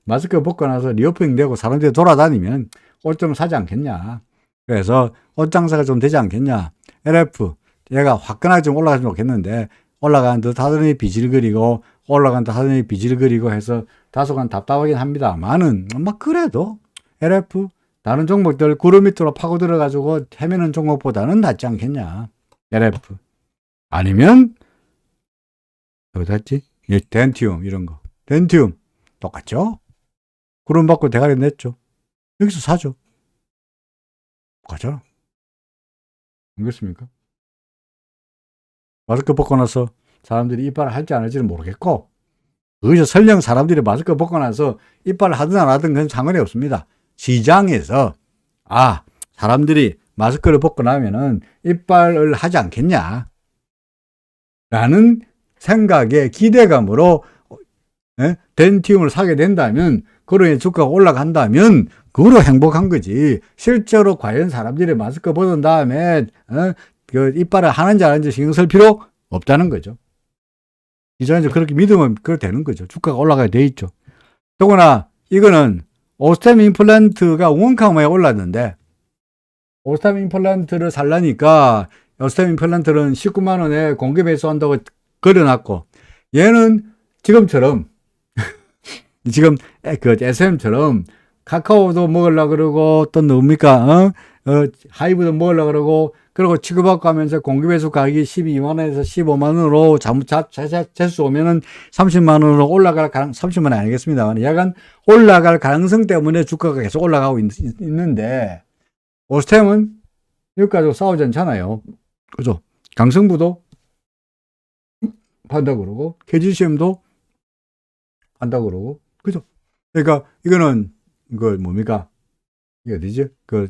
마스크 벗고 나서 리오프닝 되고 사람들이 돌아다니면 옷 좀 사지 않겠냐. 그래서 옷 장사가 좀 되지 않겠냐. LF 얘가 화끈하게 좀 올라갔으면 좋겠는데 올라간 듯 하더니 비질거리고 올라간 듯 하더니 비질거리고 해서 다소간 답답하긴 합니다만은 막 그래도 LF 다른 종목들 구름 밑으로 파고 들어가지고 헤매는 종목보다는 낫지 않겠냐. LF 아니면 어디였지? 덴티움 이런 거. 덴티움 똑같죠? 구름 받고 대가리 냈죠. 여기서 사죠. 똑같잖아. 알겠습니까? 마스크 벗고 나서 사람들이 이빨을 할지 안 할지는 모르겠고 거기서 설령 사람들이 마스크 벗고 나서 이빨을 하든 안 하든 그건 상관이 없습니다. 시장에서 사람들이 마스크를 벗고 나면은 이빨을 하지 않겠냐 라는 생각에 기대감으로 덴티움을 사게 된다면 그러니 주가가 올라간다면 그로 행복한 거지. 실제로 과연 사람들이 마스크 벗은 다음에 그 이빨을 하는지 안 하는지 신경 쓸 필요 없다는 거죠. 시장에서 그렇게 믿으면 그렇게 되는 거죠. 주가가 올라가야 돼 있죠. 더구나 이거는 오스템 임플란트가 원캉 많이 올랐는데 오스템 임플란트를 살라니까 오스템 임플란트는 19만 원에 공개 매수한다고 걸어놨고 얘는 지금처럼 지금 그 SM처럼 카카오도 먹으려고 그러고 또 뭡니까 하이브도 먹으려고 그러고 그리고 취급받고 하면서 공개배수 가격이 12만 원에서 15만 원으로 재수 오면은 30만 원으로 올라갈 가능성, 30만 원 아니겠습니다만 약간 올라갈 가능성 때문에 주가가 계속 올라가고 있는데 오스템은 여기까지 싸우지 않잖아요. 그죠? 강성부도 판다고 그러고 KGCM도 판다고 그러고 그죠? 그러니까 이거는 그 뭡니까? 이게 어디지? 그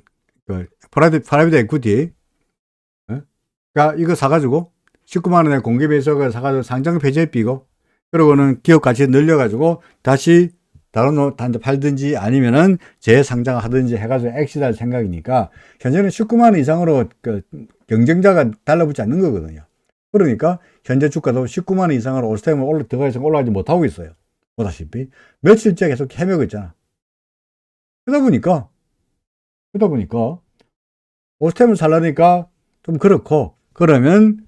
프라이빗 에퀴티 가 이거 사가지고 19만 원에 공개 배수가 사가지고 상장 폐지에 삐고 그러고는 기업 가치 늘려가지고 다시 다른 단지 팔든지 아니면은 재상장하든지 해가지고 엑시트할 생각이니까 현재는 19만 원 이상으로 그 경쟁자가 달라붙지 않는 거거든요. 그러니까 현재 주가도 19만 원 이상으로 오스템을 들어가서 올라가지 못하고 있어요. 보다시피 며칠째 계속 헤매고 있잖아. 그러다 보니까 오스템을 살라니까 좀 그렇고 그러면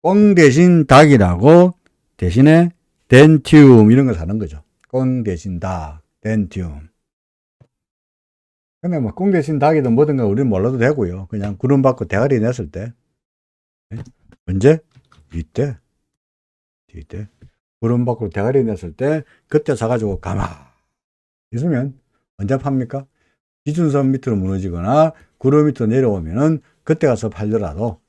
꽁 대신 닭이라고 대신에 덴티움 이런 걸 사는 거죠. 꽁 대신 닭, 덴티움. 근데 뭐 꽁 대신 닭이든 뭐든가 우리는 몰라도 되고요. 그냥 구름 받고 대가리 냈을 때 언제? 이때 구름 받고 대가리 냈을 때 그때 사가지고 가만 있으면 언제 팝니까? 기준선 밑으로 무너지거나 구름 밑으로 내려오면은 그때 가서 팔더라도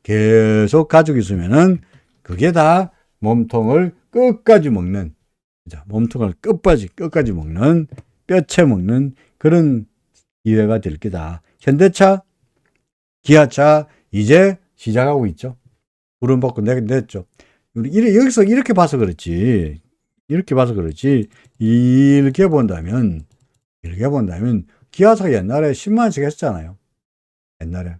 계속 가지고 있으면은 그게 다 몸통을 끝까지 먹는, 몸통을 끝까지 먹는, 뼈채 먹는 그런 기회가 될 거다. 현대차, 기아차 이제 시작하고 있죠. 구름 받고 냈죠. 여기서 이렇게 봐서 그렇지. 이렇게 본다면 기아차가 옛날에 10만 원씩 했잖아요. 옛날에.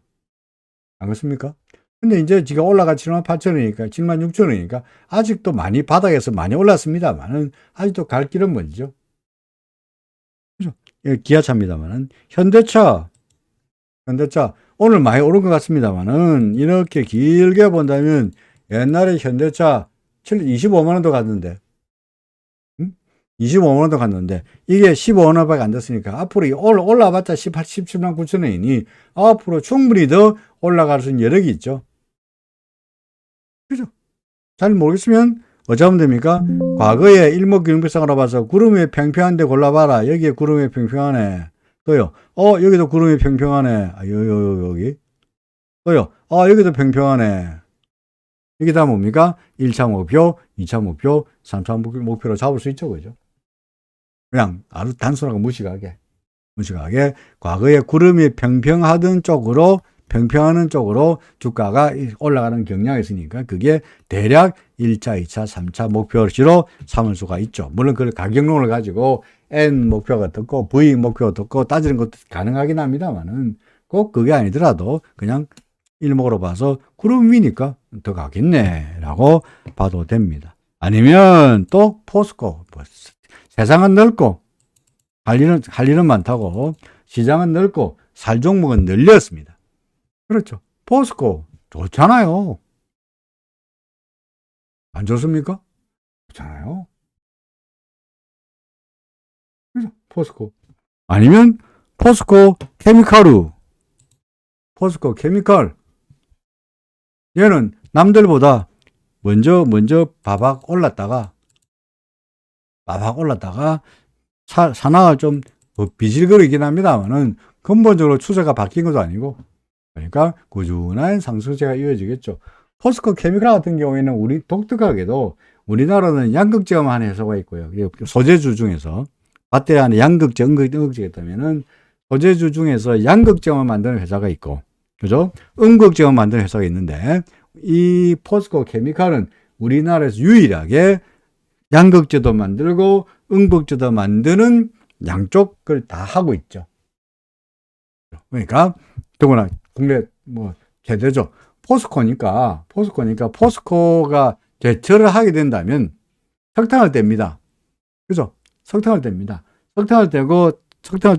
안 그렇습니까? 근데 이제 지가 올라가 7만 8천 원이니까 7만 6천 원이니까 아직도 많이 바닥에서 많이 올랐습니다만은 아직도 갈 길은 멀죠. 그죠? 기아차입니다만은 현대차 오늘 많이 오른 것 같습니다만은 이렇게 길게 본다면 옛날에 현대차 25만 원도 갔는데 25만 원도 갔는데 이게 15만 원밖에 안 됐으니까 앞으로 올라봤자 17만 9천 원이니 앞으로 충분히 더 올라갈 수 있는 여력이 있죠. 그죠? 잘 모르겠으면 어쩌면 됩니까? 과거에 일목균비상으로 봐서 구름이 평평한데 골라봐라. 여기에 구름이 평평하네. 또요. 여기도 구름이 평평하네. 여기. 또요. 여기도 평평하네. 이게 다 뭡니까? 1차 목표, 2차 목표, 3차 목표로 잡을 수 있죠. 그죠? 그냥 아주 단순하고 무식하게 과거에 구름이 평평하던 쪽으로 평평하는 쪽으로 주가가 올라가는 경향이 있으니까 그게 대략 1차, 2차, 3차 목표로 삼을 수가 있죠. 물론 그 가격론을 가지고 N 목표가 어떻고 V 목표가 어떻고 따지는 것도 가능하긴 합니다만은 꼭 그게 아니더라도 그냥 일목으로 봐서 구름 위니까 더 가겠네 라고 봐도 됩니다. 아니면 또 포스코 세상은 넓고 할 일은 많다고 시장은 넓고 살 종목은 늘렸습니다. 그렇죠. 포스코 좋잖아요. 안 좋습니까? 좋잖아요. 그죠? 포스코. 아니면 포스코 케미칼. 얘는 남들보다 먼저 바박 올랐다가 산화가 좀 비실거리긴 합니다만은 근본적으로 추세가 바뀐 것도 아니고 그러니까 꾸준한 상승세가 이어지겠죠. 포스코 케미칼 같은 경우에는 우리 독특하게도 우리나라는 양극재만 회사가 있고요. 소재주 중에서 배터리 안에 양극재, 음극재가 있다면은 소재주 중에서 양극재만 만드는 회사가 있고, 그죠? 음극재만 만드는 회사가 있는데 이 포스코 케미칼은 우리나라에서 유일하게 양극재도 만들고 음극재도 만드는 양쪽을 다 하고 있죠. 그러니까 더구나 국내 최대죠. 포스코니까 포스코가 제철을 하게 된다면 석탄을 뗍니다. 그죠? 석탄을 뗍니다. 석탄을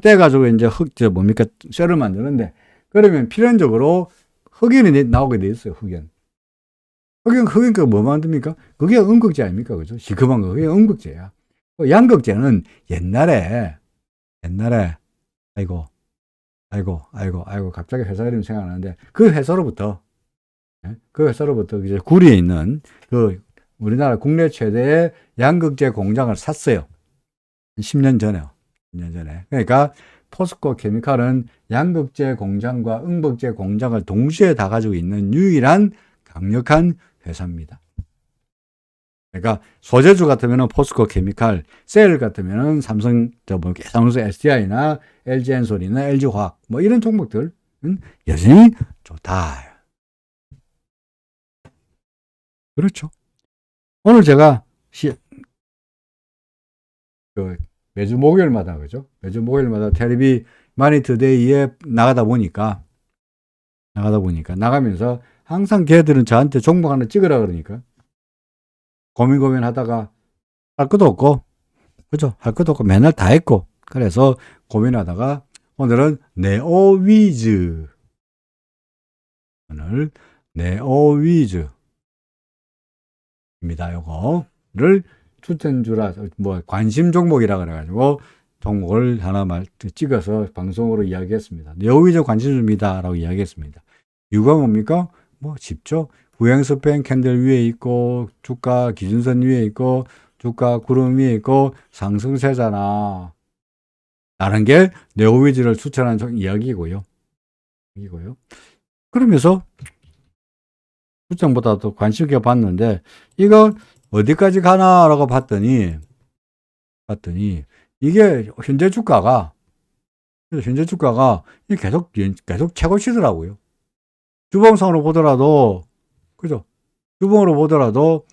떼가지고 이제 쇠를 만드는데 그러면 필연적으로 흑연이 나오게 돼 있어요. 흑연 그 뭐 만듭니까? 그게 음극재 아닙니까? 그죠? 시커먼 거 그게 음극재야. 양극재는 옛날에 아이고 갑자기 회사 이름 생각나는데 그 회사로부터 이제 구리에 있는 그 우리나라 국내 최대의 양극재 공장을 샀어요. 10년 전에요. 10년 전에. 그러니까 포스코 케미칼은 양극재 공장과 음극재 공장을 동시에 다 가지고 있는 유일한 강력한 회사입니다. 그러니까 소재주 같으면 포스코 케미칼, 셀 같으면 삼성 SDI나 LG엔솔이나 LG화학 이런 종목들은 여전히 좋다. 그렇죠. 오늘 제가 매주 목요일마다 그죠? 매주 목요일마다 텔레비 마니투데이에 나가면서 항상 걔들은 저한테 종목 하나 찍으라 그러니까 고민하다가 할 것도 없고 그죠? 할 것도 없고 맨날 다 했고 그래서 고민하다가 오늘은 네오위즈 입니다. 요거를 추천주라 관심 종목이라 그래가지고 종목을 하나 찍어서 방송으로 이야기했습니다. 네오위즈 관심주입니다 라고 이야기했습니다. 이유가 뭡니까? 쉽죠. 후행스팬 캔들 위에 있고 주가 기준선 위에 있고 주가 구름 위에 있고 상승세잖아 라는 게 네오위즈를 추천하는 이야기고요. 그러면서 추천보다 더 관심 있게 봤는데 이거 어디까지 가나라고 봤더니 이게 현재 주가가 계속 최고치더라고요. 주봉상으로 보더라도 그죠? 주봉으로 보더라도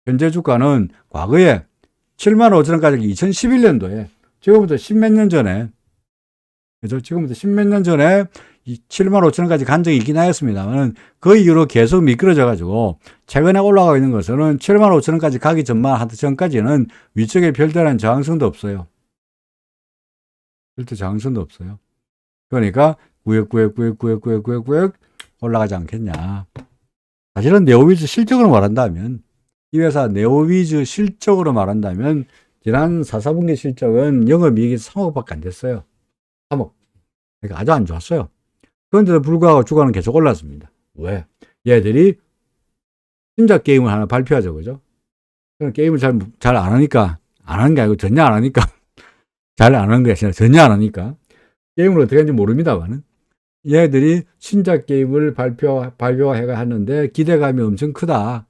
현재 주가는 과거에 75,000원까지 2011년도에 지금부터 십몇 년 전에 그죠? 지금부터 십몇 년 전에 75,000원까지 간 적이 있긴 하였습니다만 그 이후로 계속 미끄러져 가지고 최근에 올라가고 있는 것은 75,000원까지 가기 전까지는 위쪽에 별다른 저항성도 없어요. 그러니까 구역 올라가지 않겠냐. 사실은 네오위즈 실적으로 말한다면 이 회사 네오위즈 실적으로 말한다면 지난 4분기 실적은 영업이익이 3억밖에 안 됐어요. 3억. 그러니까 아주 안 좋았어요. 그런데도 불구하고 주가는 계속 올랐습니다. 왜? 얘들이 신작 게임을 하나 발표하죠, 그죠? 게임을 잘 안 하니까, 안 하는 게 아니고 전혀 안 하니까, 잘 안 하는 게 아니라 전혀 안 하니까, 게임을 어떻게 하는지 모릅니다만은, 얘들이 신작 게임을 발표해가 하는데 기대감이 엄청 크다.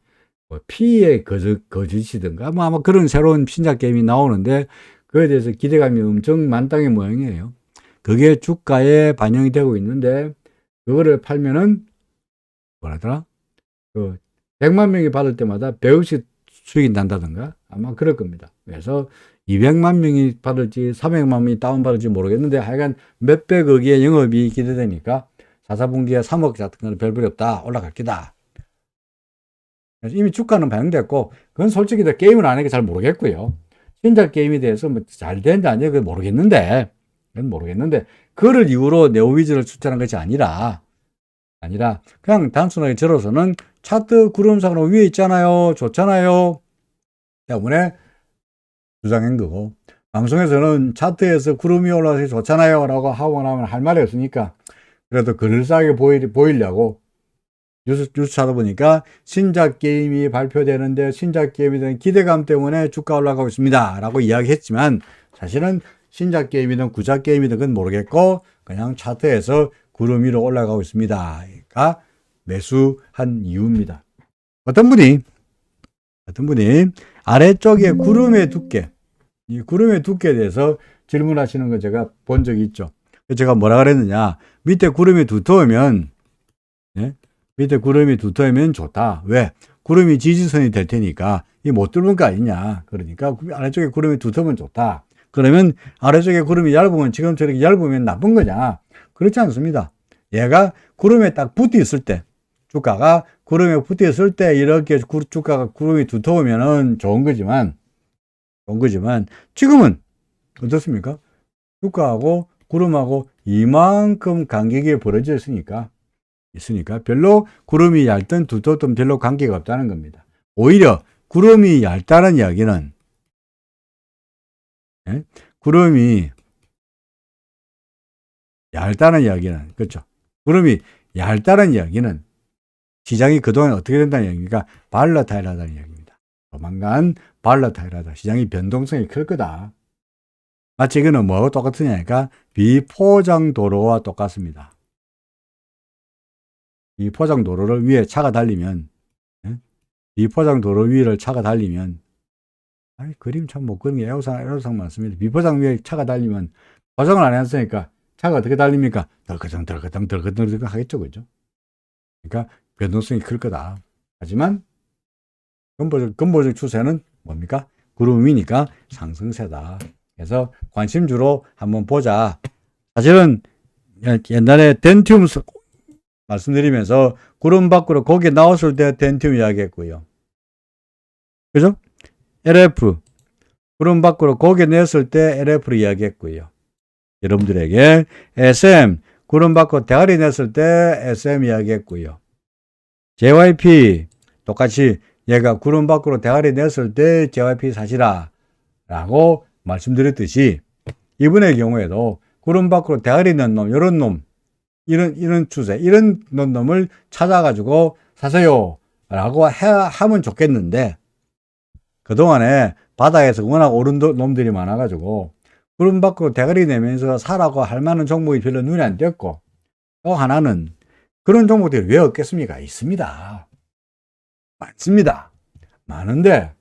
뭐 피의 거짓이든가, 뭐 아마 그런 새로운 신작 게임이 나오는데, 그에 대해서 기대감이 엄청 만땅의 모양이에요. 그게 주가에 반영이 되고 있는데, 그거를 팔면은, 뭐라더라? 100만 명이 받을 때마다 100억씩 수익이 난다든가 아마 그럴 겁니다. 그래서 200만 명이 받을지 300만 명이 다운받을지 모르겠는데 하여간 몇백억의 영업이 기대되니까 4분기에 3억 같은 거는 별볼이 없다. 올라갈 기다. 그래서 이미 주가는 반영됐고 그건 솔직히 게임을 안 하니까 잘 모르겠고요. 신작 게임에 대해서 뭐 잘 되는지 안 되는지 그건 모르겠는데 그를 이유로 네오위즈를 추천한 것이 아니라 그냥 단순하게 저로서는 차트 구름상으로 위에 있잖아요. 좋잖아요. 때문에 주장한 거고 방송에서는 차트에서 구름이 올라서 좋잖아요 라고 하고 나면 할 말이 없으니까 그래도 그럴싸하게 보이려고 뉴스 찾아보니까 신작 게임이 발표되는데 신작 게임에 대한 기대감 때문에 주가 올라가고 있습니다 라고 이야기했지만 사실은 신작 게임이든 구작 게임이든 그건 모르겠고 그냥 차트에서 구름 위로 올라가고 있습니다. 가 매수한 이유입니다. 어떤 분이 아래쪽에 구름의 두께, 이 구름의 두께에 대해서 질문하시는 거 제가 본 적이 있죠. 제가 뭐라 그랬느냐. 밑에 구름이 두터우면 좋다. 왜? 구름이 지지선이 될 테니까 이 못 뚫는 거 아니냐. 그러니까 아래쪽에 구름이 두터우면 좋다. 그러면 아래쪽에 구름이 얇으면 지금 저렇게 얇으면 나쁜 거냐? 그렇지 않습니다. 얘가 구름에 딱 붙어 있을 때, 주가가 구름에 붙어 있을 때 이렇게 주가가 구름이 두터우면은 좋은 거지만 지금은 어떻습니까? 주가하고 구름하고 이만큼 간격이 벌어져 있으니까 별로 구름이 얇든 두텁든 별로 관계가 없다는 겁니다. 오히려 구름이 얇다는 이야기는 그렇죠. 구름이 얇다는 이야기는 시장이 그동안 어떻게 된다는 이야기니까 발라타일하다는 이야기입니다. 조만간 발라타일하다. 시장이 변동성이 클 거다. 마치 이거는 뭐하고 똑같으냐니까 비포장도로와 똑같습니다. 비포장도로를 위에 차가 달리면 비포장도로 위를 차가 달리면 그림 참 못 그리는 게 애로사항 많습니다. 비포장 위에 차가 달리면 포장을 안 했으니까 차가 어떻게 달립니까? 덜커덩 하겠죠, 그죠? 그러니까 변동성이 클 거다. 하지만 근본적 추세는 뭡니까? 구름 위니까 상승세다. 그래서 관심주로 한번 보자. 사실은 옛날에 덴티움 말씀드리면서 구름 밖으로 고개 나왔을 때 덴티움 이야기했고요. 그죠? LF 구름 밖으로 고개 냈을 때 LF를 이야기했고요. 여러분들에게 SM 구름 밖으로 대가리 냈을 때 SM 이야기했고요. JYP 똑같이 얘가 구름 밖으로 대가리 냈을 때 JYP 사시라 라고 말씀드렸듯이 이번의 경우에도 구름 밖으로 대가리 낸 놈, 이런 추세, 이런 놈을 찾아가지고 사세요 라고 하면 좋겠는데 그동안에 바닥에서 워낙 오른 놈들이 많아가지고 구름 밖으로 대가리 내면서 사라고 할 만한 종목이 별로 눈에 안 띄었고 또 하나는 그런 종목들이 왜 없겠습니까? 있습니다. 많습니다. 많은데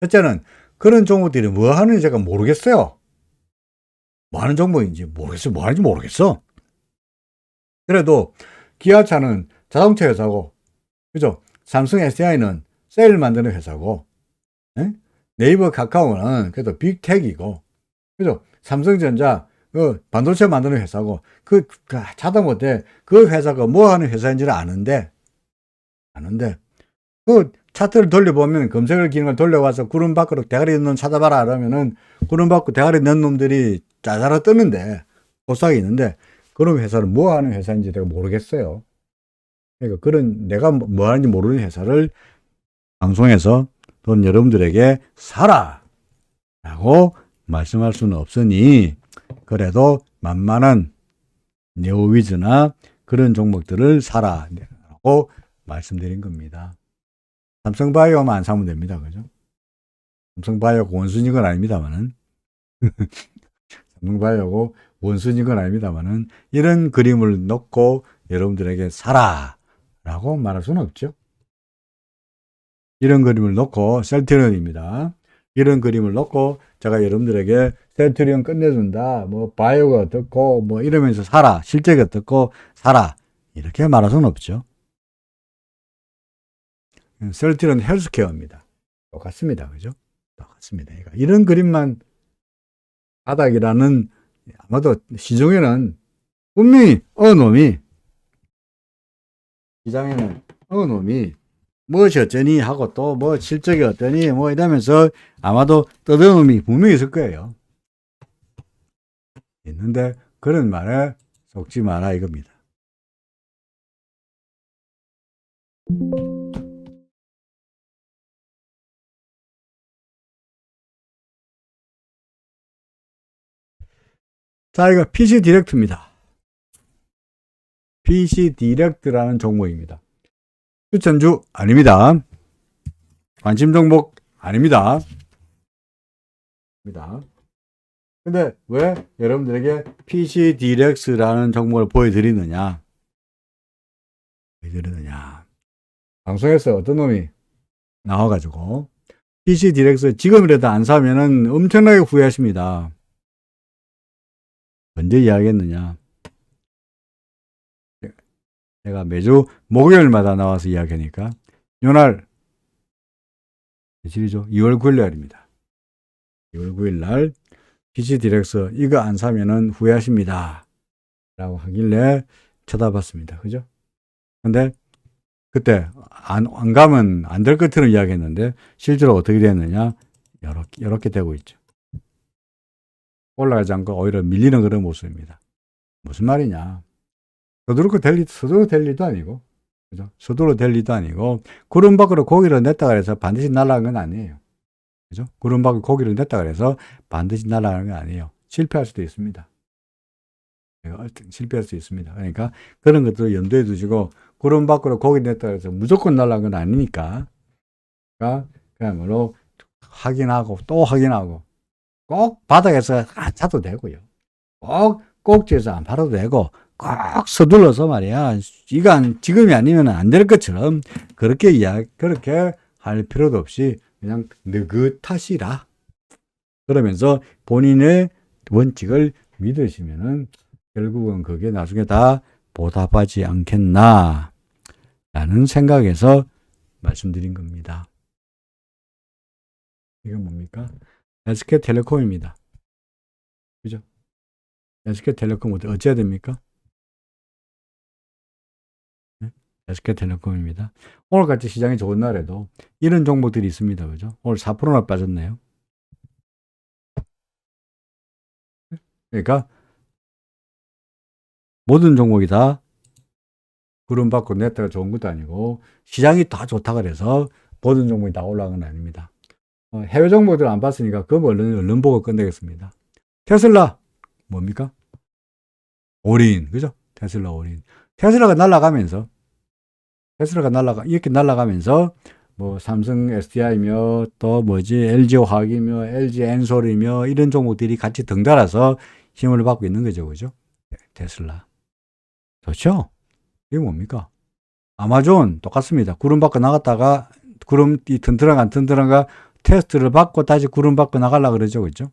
첫째는 그런 종목들이 뭐 하는지 제가 모르겠어요. 뭐 하는 종목인지 모르겠어요. 뭐 하는지 모르겠어. 그래도 기아차는 자동차 회사고 그죠? 삼성 SDI는 셀 만드는 회사고 네이버 카카오는 그래도 빅텍이고 그죠? 삼성전자 그 반도체 만드는 회사고 자다못해 그 회사가 뭐 하는 회사인지를 아는데 그 차트를 돌려보면 검색을 기능을 돌려와서 구름 밖으로 대가리 넣는 놈 찾아봐라 그러면은 구름 밖으로 대가리 넣는 놈들이 짜자라 뜨는데 보석이 있는데 그런 회사는 뭐 하는 회사인지 내가 모르겠어요. 그러니까 그런 내가 뭐 하는지 모르는 회사를 방송에서 돈 여러분들에게 사라 라고 말씀할 수는 없으니 그래도 만만한 네오위즈나 그런 종목들을 사라라고 말씀드린 겁니다. 삼성바이오만 안 사면 됩니다. 그죠? 삼성바이오가 원순인 건 아닙니다만은 삼성바이오고 원순인 건 아닙니다만은 이런 그림을 넣고 여러분들에게 사라라고 말할 수는 없죠. 이런 그림을 놓고 셀트리온입니다. 이런 그림을 놓고 제가 여러분들에게 셀트리온 끝내준다. 뭐 바이오가 어떻고 뭐 이러면서 사라. 실적이 어떻고 사라. 이렇게 말할 수는 없죠. 셀트리온 헬스케어입니다. 똑같습니다. 그죠? 똑같습니다. 그러니까 이런 그림만 바닥이라는 아마도 시중에는 분명히 어느 놈이 시장에는 어느 놈이 무엇이 어쩌니 하고 또 뭐 실적이 어떠니 뭐 이러면서 아마도 떠드는 놈이 분명히 있을 거예요. 있는데 그런 말에 속지 마라 이겁니다. 자, 이거 PC 디렉트입니다. PC 디렉트라는 종목입니다. 추천주 아닙니다. 관심 종목 아닙니다. 근데 왜 여러분들에게 PC 디렉트라는 종목을 보여드리느냐? 방송에서 어떤 놈이 나와가지고 PC 디렉트 지금이라도 안 사면은 엄청나게 후회하십니다. 언제 이야기했느냐? 내가 매주 목요일마다 나와서 이야기하니까 요날 며칠이죠? 2월 9일 날입니다. 2월 9일 날 PC 디렉트 이거 안 사면은 후회하십니다. 라고 하길래 쳐다봤습니다. 그죠? 근데 그때 안 가면 안 될 것처럼 이야기했는데 실제로 어떻게 됐느냐? 이렇게 되고 있죠. 올라가지 않고 오히려 밀리는 그런 모습입니다. 무슨 말이냐? 서두르고 될 리도 아니고, 그죠? 서두르고 될 리도 아니고, 구름 밖으로 고기를 냈다 그래서 반드시 날아가는 건 아니에요. 그죠? 구름 밖으로 고기를 냈다 그래서 반드시 날아가는 건 아니에요. 실패할 수도 있습니다. 실패할 수 있습니다. 그러니까 그런 것들을 염두에 두시고, 구름 밖으로 고기 냈다 그래서 무조건 날아가는 건 아니니까, 그야말로 확인하고 또 확인하고, 꼭 바닥에서 안 사도 되고요. 꼭 꼭지에서 안 팔아도 되고, 꼭 서둘러서 말이야. 지금이 아니면 안 될 것처럼 그렇게 할 필요도 없이 그냥 느긋하시라. 그러면서 본인의 원칙을 믿으시면은 결국은 그게 나중에 다 보답하지 않겠나 라는 생각에서 말씀드린 겁니다. 이건 뭡니까? SK텔레콤입니다. 그죠? SK텔레콤 어째야 됩니까? SK텔레콤입니다. 오늘같이 시장이 좋은 날에도 이런 종목들이 있습니다. 그죠? 오늘 4%나 빠졌네요. 그러니까 모든 종목이 다 구름 받고 냈다가 좋은 것도 아니고 시장이 다 좋다 그래서 모든 종목이 다 올라간 건 아닙니다. 해외 종목들 안 봤으니까 그거 얼른 보고 끝내겠습니다. 테슬라 뭡니까? 올인 그죠? 테슬라 올인. 테슬라가 날아가면서 이렇게 날아가면서 뭐 삼성 SDI며 또 뭐지 LG 화학이며 LG 엔솔이며 이런 종목들이 같이 덩달아서 힘을 받고 있는 거죠. 그죠? 테슬라. 좋죠? 이게 뭡니까? 아마존 똑같습니다. 구름 밖으로 나갔다가 구름이 튼튼한가 안 튼튼한가 테스트를 받고 다시 구름 밖으로 나가려고 그러죠. 그죠?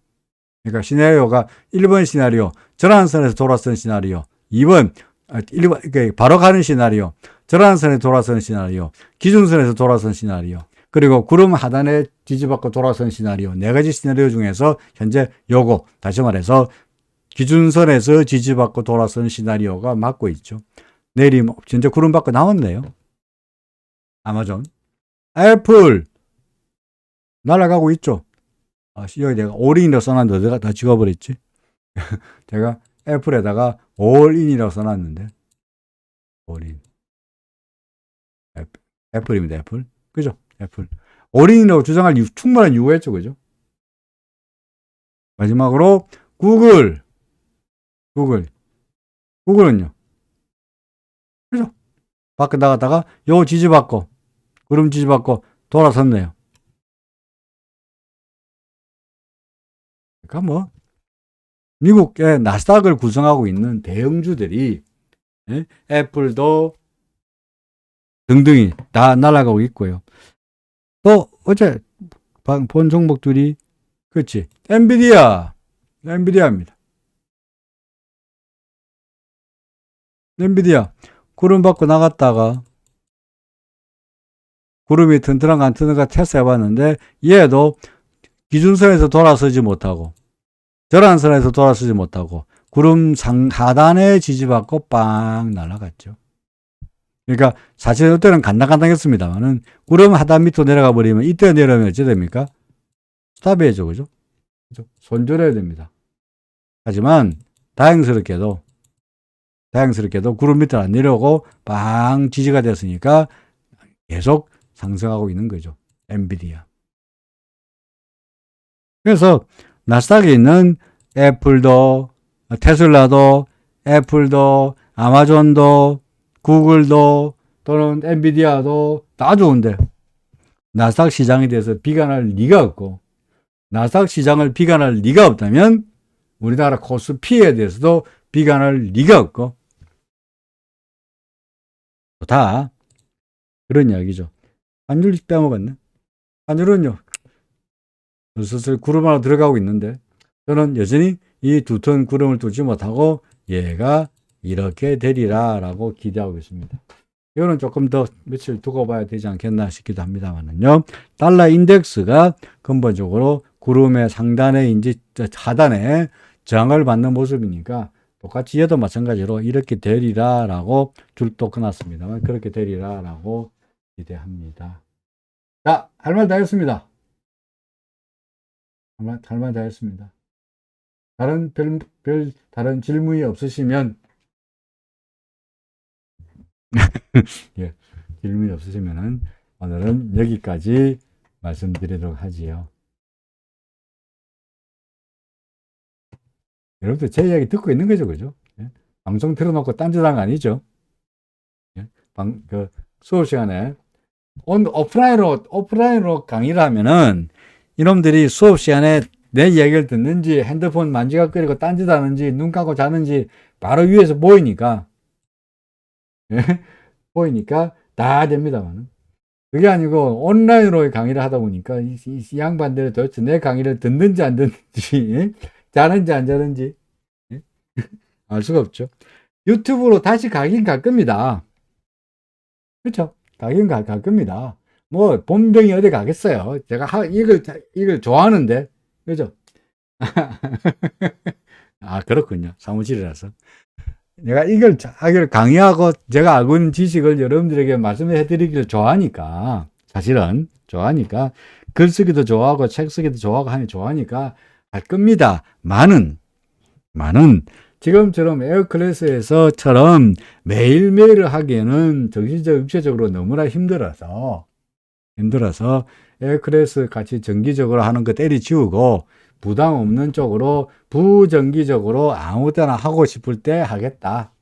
그러니까 시나리오가 1번 시나리오 전환선에서 돌아선 시나리오 2번 그러니까 바로 가는 시나리오 전환선에 돌아선 시나리오 기준선에서 돌아선 시나리오 그리고 구름 하단에 뒤집어갖고 돌아선 시나리오 4가지 시나리오 중에서 현재 요거 다시 말해서 기준선에서 뒤집어갖고 돌아선 시나리오가 맞고 있죠. 내일이 현재 구름 밖으로 나왔네요. 아마존 애플 날아가고 있죠. 여기 내가 올인이라고 써놨는데 내가 다 찍어버렸지. 제가 애플에다가 올인이라고 써놨는데 올인 애플입니다. 애플 그죠? 애플 올인이라고 주장할 충분한 이유가 있죠. 그죠? 마지막으로 구글은요. 그죠? 밖에 나갔다가 요 지지받고 구름 지지받고 돌아섰네요. 그러니까 뭐 미국의 나스닥을 구성하고 있는 대형주들이 애플도 등등이 다 날아가고 있고요. 또 어제 본 종목들이 그렇지. 엔비디아입니다. 엔비디아 구름 받고 나갔다가 구름이 튼튼한가 안 튼튼한가 테스트 해봤는데 얘도 기준선에서 돌아서지 못하고 절한선에서 돌아서지 못하고 구름 하단에 지지받고 빵 날아갔죠. 그러니까 사실 이때는 간당간당했습니다만은 구름 하단 밑으로 내려가 버리면 이때 내려오면 어찌 됩니까? 스탑해야죠. 그죠? 손절해야 됩니다. 하지만 다행스럽게도 구름 밑으로 안 내려오고 빵 지지가 됐으니까 계속 상승하고 있는 거죠. 엔비디아. 그래서 나스닥에 있는 애플도 테슬라도 애플도 아마존도 구글도 또는 엔비디아도 다 좋은데 나스닥 시장에 대해서 비관할 리가 없고 나스닥 시장을 비관할 리가 없다면 우리나라 코스피에 대해서도 비관할 리가 없고 다 그런 이야기죠. 환율 빼먹었네. 환율은요. 슬슬 구름 하나 들어가고 있는데 저는 여전히 이 두 톤 구름을 뚫지 못하고 얘가 이렇게 되리라 라고 기대하고 있습니다. 이거는 조금 더 며칠 두고 봐야 되지 않겠나 싶기도 합니다만요. 달러 인덱스가 근본적으로 구름의 상단에 이제 하단에 저항을 받는 모습이니까 똑같이 얘도 마찬가지로 이렇게 되리라 라고 줄도 끊었습니다만 그렇게 되리라 라고 기대합니다. 자, 할 말 다 했습니다. 할 말 다 했습니다. 다른 질문이 없으시면 예, 질문이 없으시면은 오늘은 여기까지 말씀드리도록 하지요. 여러분들 제 이야기 듣고 있는 거죠, 그죠? 예? 방송 틀어놓고 딴짓한 거 아니죠? 예? 수업 시간에 오프라인으로 강의를 하면은 이놈들이 수업 시간에 내 이야기를 듣는지 핸드폰 만지작거리고 딴짓하는지 눈 감고 자는지 바로 위에서 보이니까 보이니까 다 됩니다만 그게 아니고 온라인으로 강의를 하다 보니까 이 양반들이 도대체 내 강의를 듣는지 안 듣는지 자는지 안 자는지 알 수가 없죠. 유튜브로 다시 가긴 갈 겁니다. 그렇죠? 가긴 갈 겁니다. 뭐 본병이 어디 가겠어요. 제가 이걸 좋아하는데 그죠? 아 그렇군요. 사무실이라서 내가 이걸 강의하고 제가 알고 있는 지식을 여러분들에게 말씀해 드리기를 좋아하니까 사실은 좋아하니까 글쓰기도 좋아하고 책 쓰기도 좋아하고 하니 좋아하니까 할 겁니다. 많은 지금처럼 에어클래스에서처럼 매일매일 하기에는 정신적 육체적으로 너무나 힘들어서 에어클래스 같이 정기적으로 하는 거 때려치우고 부담 없는 쪽으로 부정기적으로 아무 때나 하고 싶을 때 하겠다.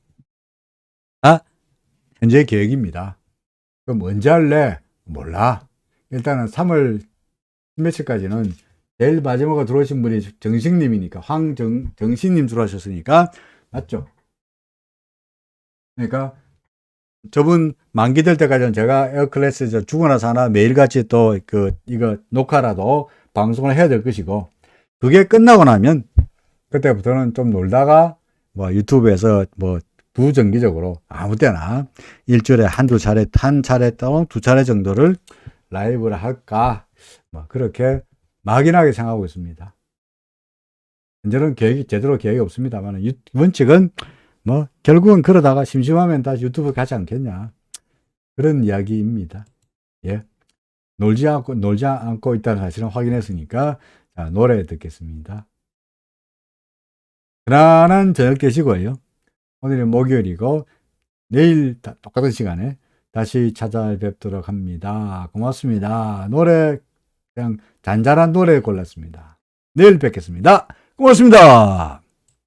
현재 계획입니다. 그럼 언제 할래? 몰라. 일단은 3월 며칠까지는 제일 마지막으로 들어오신 분이 정식님이니까 정식님 들어오셨으니까 맞죠? 그러니까 저분 만기 될 때까지는 제가 에어클래스 죽어나서 하나 매일같이 또 이거 녹화라도 방송을 해야 될 것이고 그게 끝나고 나면 그때부터는 좀 놀다가 뭐 유튜브에서 뭐 부정기적으로 아무 때나 일주일에 한 차례 또는 2차례 정도를 라이브를 할까 뭐 그렇게 막연하게 생각하고 있습니다. 현재는 제대로 계획이 없습니다만 원칙은 뭐 결국은 그러다가 심심하면 다시 유튜브 가지 않겠냐 그런 이야기입니다. 예, 놀지 않고 있다는 사실은 확인했으니까 자, 노래 듣겠습니다. 편안한 저녁 되시고요. 오늘은 목요일이고 내일 똑같은 시간에 다시 찾아뵙도록 합니다. 고맙습니다. 노래 그냥 잔잔한 노래 골랐습니다. 내일 뵙겠습니다. 고맙습니다.